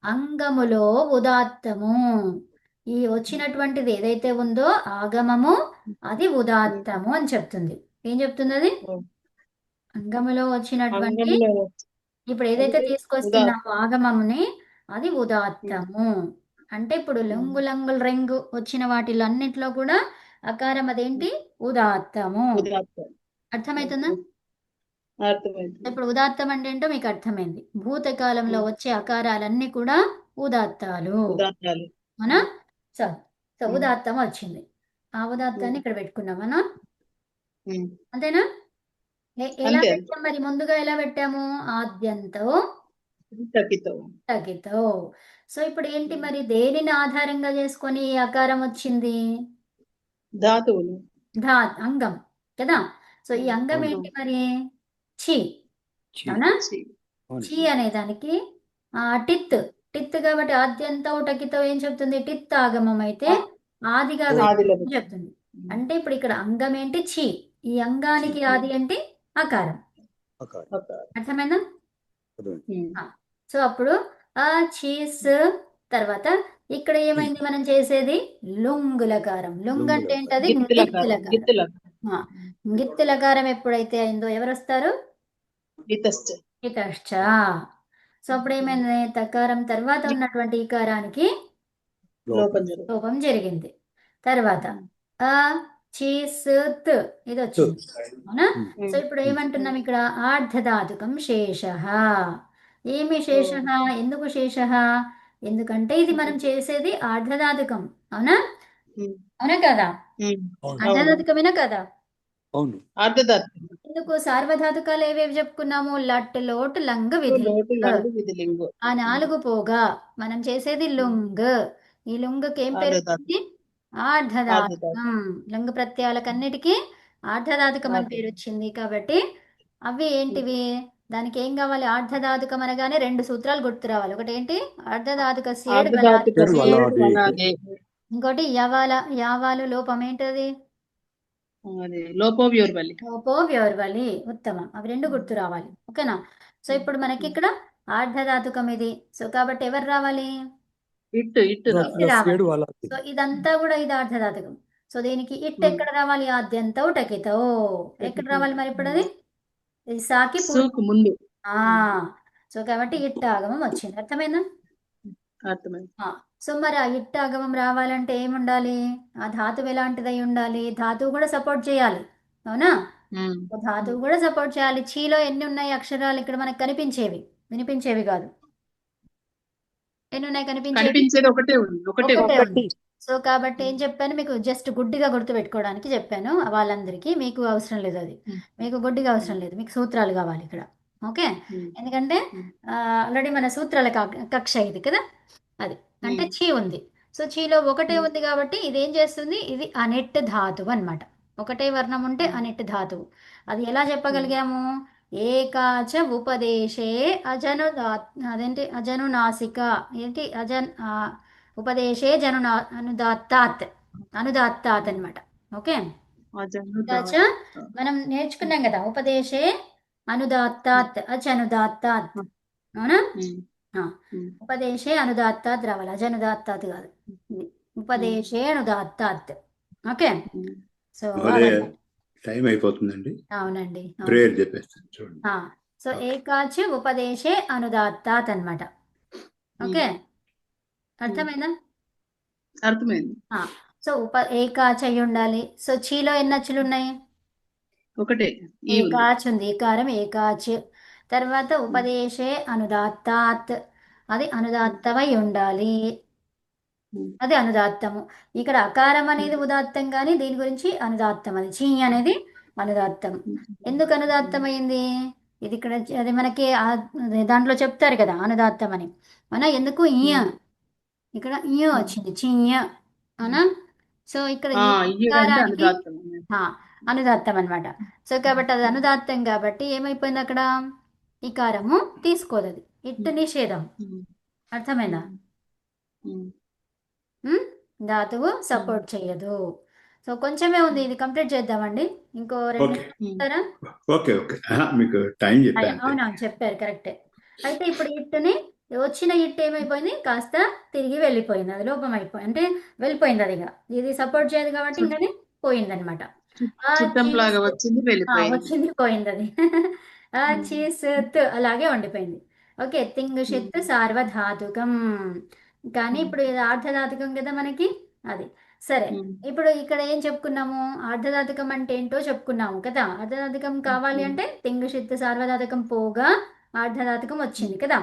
Speaker 1: అంగములో ఉదాత్తము. ఈ వచ్చినటువంటిది ఏదైతే ఉందో ఆగమము అది ఉదాత్తము అని చెప్తుంది. ఏం చెప్తుంది అది? అంగములో వచ్చినటువంటి
Speaker 3: అంగంలో
Speaker 1: ఇప్పుడు ఏదైతే
Speaker 3: అది
Speaker 1: తీసుకొస్తున్నామో ఆగమముని అది ఉదాత్తము. అంటే ఇప్పుడు లంగు లంగుల్ రెంగు వచ్చిన వాటిలో అన్నిట్లో కూడా అకారం అదేంటి? ఉదాత్తము.
Speaker 3: ఉదాత్తం.
Speaker 1: అర్థమవుతుందా?
Speaker 3: అర్థమైంది.
Speaker 1: ఇప్పుడు ఉదాత్తం అంటే ఏంటో మీకు అర్థమైంది. భూతకాలంలో వచ్చే అకారాలన్నీ కూడా ఉదాత్తాలు.
Speaker 3: ఉదాత్తాలు.
Speaker 1: అవునా? సో ఉదాత్తం వచ్చింది. ఆ ఉదాత్తాన్ని ఇక్కడ పెట్టుకున్నామనా? అంతేనా? ఎలా
Speaker 3: అంతే.
Speaker 1: పెట్టాం మరి? ముందుగా ఎలా పెట్టాము? ఆద్యంతో
Speaker 3: తగ్గితో
Speaker 1: తగ్గితో. సో ఇప్పుడు ఏంటి మరి? దేనిని ఆధారంగా చేసుకొని ఈ ఆకారం వచ్చింది?
Speaker 3: ధాతువులు.
Speaker 1: అంగం కదా. సో ఈ అంగం ఏంటి మరి? ఛీ. అవునా? ఛీ అనే దానికి టిత్ టిత్ కాబట్టి ఆద్యంతో టకితో ఏం చెప్తుంది? టిత్ ఆగమం అయితే ఆదిగా పెట్టు చెప్తుంది. అంటే ఇప్పుడు ఇక్కడ అంగం ఏంటి? ఛీ. ఈ అంగానికి ఆది ఏంటి? ఆకారం. అర్థమైందా? సో అప్పుడు ఆ చీస్ తర్వాత ఇక్కడ ఏమైంది మనం చేసేది? లుంగులకారం. లుంగ్ అంటే ఏంటది? గిత్తులకారం. గిత్తులకారం ఎప్పుడైతే అయిందో ఎవరు వస్తారు? ఇతశ్చ. సో అప్పుడు ఏమైంది? తకారం తర్వాత ఉన్నటువంటి ఈకారానికి లోపం జరిగింది. తర్వాత ఆ చీస్ ఇది వచ్చింది. అవునా? సో ఇప్పుడు ఏమంటున్నాం ఇక్కడ? ఆర్ధధాతుకం శేష. ఏమి శేష? ఎందుకు శేష? ఎందుకంటే ఇది మనం చేసేది ఆర్ధధాతుకం. అవునా? అవునా కదా? ఆర్ధధాతుకమేనా కదా?
Speaker 6: అవును.
Speaker 3: ఆర్ధధాతుకం.
Speaker 1: ఎందుకు సార్వధాతుకాలు ఏవేవి చెప్పుకున్నాము? లట్, లోటు, లంగ్, విధి.
Speaker 3: లోటు లంగు విధిలింగు.
Speaker 1: ఆ 4 పోగా మనం చేసేది లుంగ్. ఈ లుంగ్కి ఏం పేరు
Speaker 3: ఆర్ధధాతుకం.
Speaker 1: వచ్చింది? ఆర్ధధాతుకం. లుంగ్ ప్రత్యయాలకన్నిటికీ ఆర్ధధాతుకం అని పేరు వచ్చింది. కాబట్టి అవి ఏంటివి? దానికి ఏం కావాలి? ఆర్ధధాతుకం అనగానే 2 సూత్రాలు గుర్తు రావాలి. ఒకటి ఏంటి? ఆర్ధధాతుక సేడ్
Speaker 3: ఆర్ధధాతుక
Speaker 1: బలాది
Speaker 6: సేడ్
Speaker 3: సేడ్
Speaker 6: వలాది.
Speaker 3: వలాది.
Speaker 1: ఇంకోటి యవాల. యావాలు లోపం ఏంటది?
Speaker 3: అది లోపోవ్యోర్వలి.
Speaker 1: లోపో వ్యవర్వలి. ఉత్తమం. అవి 2 గుర్తు రావాలి. ఓకేనా? సో ఇప్పుడు మనకి ఇక్కడ ఆర్ధధాతుకం ఇది. సో కాబట్టి ఎవరు రావాలి?
Speaker 3: ఇట్టు రావాలి.
Speaker 1: ఇట్ రావాలి.
Speaker 6: సేడు వలాది.
Speaker 1: సో ఇదంతా కూడా ఇది ఆర్ధధాతుకం. సో దీనికి ఇట్ ఎక్కడ రావాలి? ఆద్యంతో టకితో. ఎక్కడ రావాలి మరి ఇప్పుడు అది? ఇది సాకి
Speaker 3: సూకు ముందు.
Speaker 1: సో కాబట్టి ఇట్ ఆగమం వచ్చింది. అర్థమైందా?
Speaker 3: అర్థమైంది.
Speaker 1: సో మరి ఆ ఇట్ ఆగమం రావాలంటే ఏముండాలి? ఆ ధాతువు ఎలాంటిదై ఉండాలి? ధాతువు కూడా సపోర్ట్ చేయాలి. అవునా? సో ధాతువు కూడా సపోర్ట్ చేయాలి. చీలో ఎన్ని ఉన్నాయి అక్షరాలు ఇక్కడ మనకు కనిపించేవి, వినిపించేవి కాదు. ఎన్ని ఉన్నాయి కనిపించేవి?
Speaker 3: కనిపించేది ఒకటే ఉంది. ఒకటే
Speaker 1: ఒకటే
Speaker 3: ఉంది.
Speaker 1: ఉంది. సో కాబట్టి ఏం చెప్పాను మీకు? జస్ట్ గుడ్డిగా గుర్తు పెట్టుకోవడానికి చెప్పాను వాళ్ళందరికీ. మీకు అవసరం లేదు అది. మీకు గుడ్డిగా అవసరం లేదు. మీకు సూత్రాలు కావాలి ఇక్కడ. ఓకే? ఎందుకంటే ఆల్రెడీ మన సూత్రాల కక్ష ఇది కదా. అది అంటే చీ ఉంది. సో చీలో ఒకటే ఉంది కాబట్టి ఇది ఏం చేస్తుంది? ఇది అనిట్ ధాతువు అన్నమాట. ఒకటే వర్ణం ఉంటే అనిట్ ధాతువు. అది ఎలా చెప్పగలిగాము? ఏకాచ ఉపదేశే అదేంటి అజనునాసిక ఏంటి ఉపదేశే అనుదాత్తాత్ అన్నమాట. ఓకే? ఏకాచ మనం నేర్చుకున్నాం కదా, ఉపదేశే అనుదాత్తాత్ అజనుదాత్తాత్. అవునా? ఉపదేశే అనుదాత్తాత్ రావాలి, అజనుదాత్తాత్ కాదు. ఉపదేశే అనుదాత్తాత్. ఓకే? సో
Speaker 5: టైం అయిపోతుందండి.
Speaker 1: అవునండి.
Speaker 5: ప్రేయర్ చెప్పేస్తాను చూడండి.
Speaker 1: సో ఏకాచ ఉపదేశే అనుదాత్తాత్ అన్నమాట. ఓకే? అర్థమైందా?
Speaker 3: అర్థమైంది.
Speaker 1: సో ఏకాచ అయి ఉండాలి. సో చీలో ఎన్ని అచ్చులు ఉన్నాయి?
Speaker 3: ఒకటే.
Speaker 1: ఏకాచ్ ఉంది. ఏకారం ఏకాచ్. తర్వాత ఉపదేశే అనుదాత్తాత్, అది అనుదాత్తమై ఉండాలి. అది అనుదాత్తము. ఇక్కడ అకారం అనేది ఉదాత్తం, కానీ దీని గురించి అనుదాత్తం. అది చీ అనేది అనుదాత్తం. ఎందుకు అనుదాత్తమైంది? ఇది ఇక్కడ అది మనకి దాంట్లో చెప్తారు కదా అనుదాత్తం అని. అవునా? ఎందుకు ఇయ ఇక్కడ ఇయ వచ్చింది, చీయ. అవునా? సో ఇక్కడ అనుదాత్తం అన్నమాట. సో కాబట్టి అది అనుదాత్తం కాబట్టి ఏమైపోయింది? అక్కడ ఇకారము తీసుకోదు. అది ఇట్టు నిషేధం. అర్థమైందా? ధాతువు సపోర్ట్ చేయదు. సో కొంచెమే ఉంది, ఇది కంప్లీట్ చేద్దామండి. ఇంకో 2 చెప్తారా?
Speaker 5: ఓకే. మీకు టైం చెప్పాను.
Speaker 1: అవునవును, చెప్పారు, కరెక్టే. అయితే ఇప్పుడు ఇట్టుని వచ్చిన ఇట్టు ఏమైపోయింది? కాస్త తిరిగి వెళ్ళిపోయింది. అది లోపం అయిపోయింది, అంటే వెళ్ళిపోయింది. అది ఇది సపోర్ట్ చేయదు కాబట్టి ఇంకా అది పోయింది అనమాట. వచ్చింది పోయింది అది. చీసత్ అలాగే ఉండిపోయింది. ఓకే? తింగుషిత్ సార్వధాతుకం. కానీ ఇప్పుడు ఇది ఆర్ధధాతుకం కదా మనకి. అది సరే. ఇప్పుడు ఇక్కడ ఏం చెప్పుకున్నాము? ఆర్ధధాతుకం అంటే ఏంటో చెప్పుకున్నాము కదా. ఆర్ధధాతుకం కావాలి అంటే తింగుషిత్ సార్వధాతుకం పోగా ఆర్ధధాతుకం వచ్చింది కదా.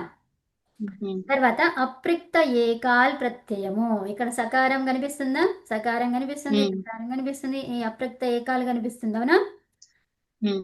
Speaker 1: తర్వాత అప్రిక్త ఏకాల్ ప్రత్యయము. ఇక్కడ సకారం కనిపిస్తుందా? సకారం కనిపిస్తుంది, సకారం కనిపిస్తుంది, ఈ అప్రిక్త ఏకాలు కనిపిస్తుంది. అవునా?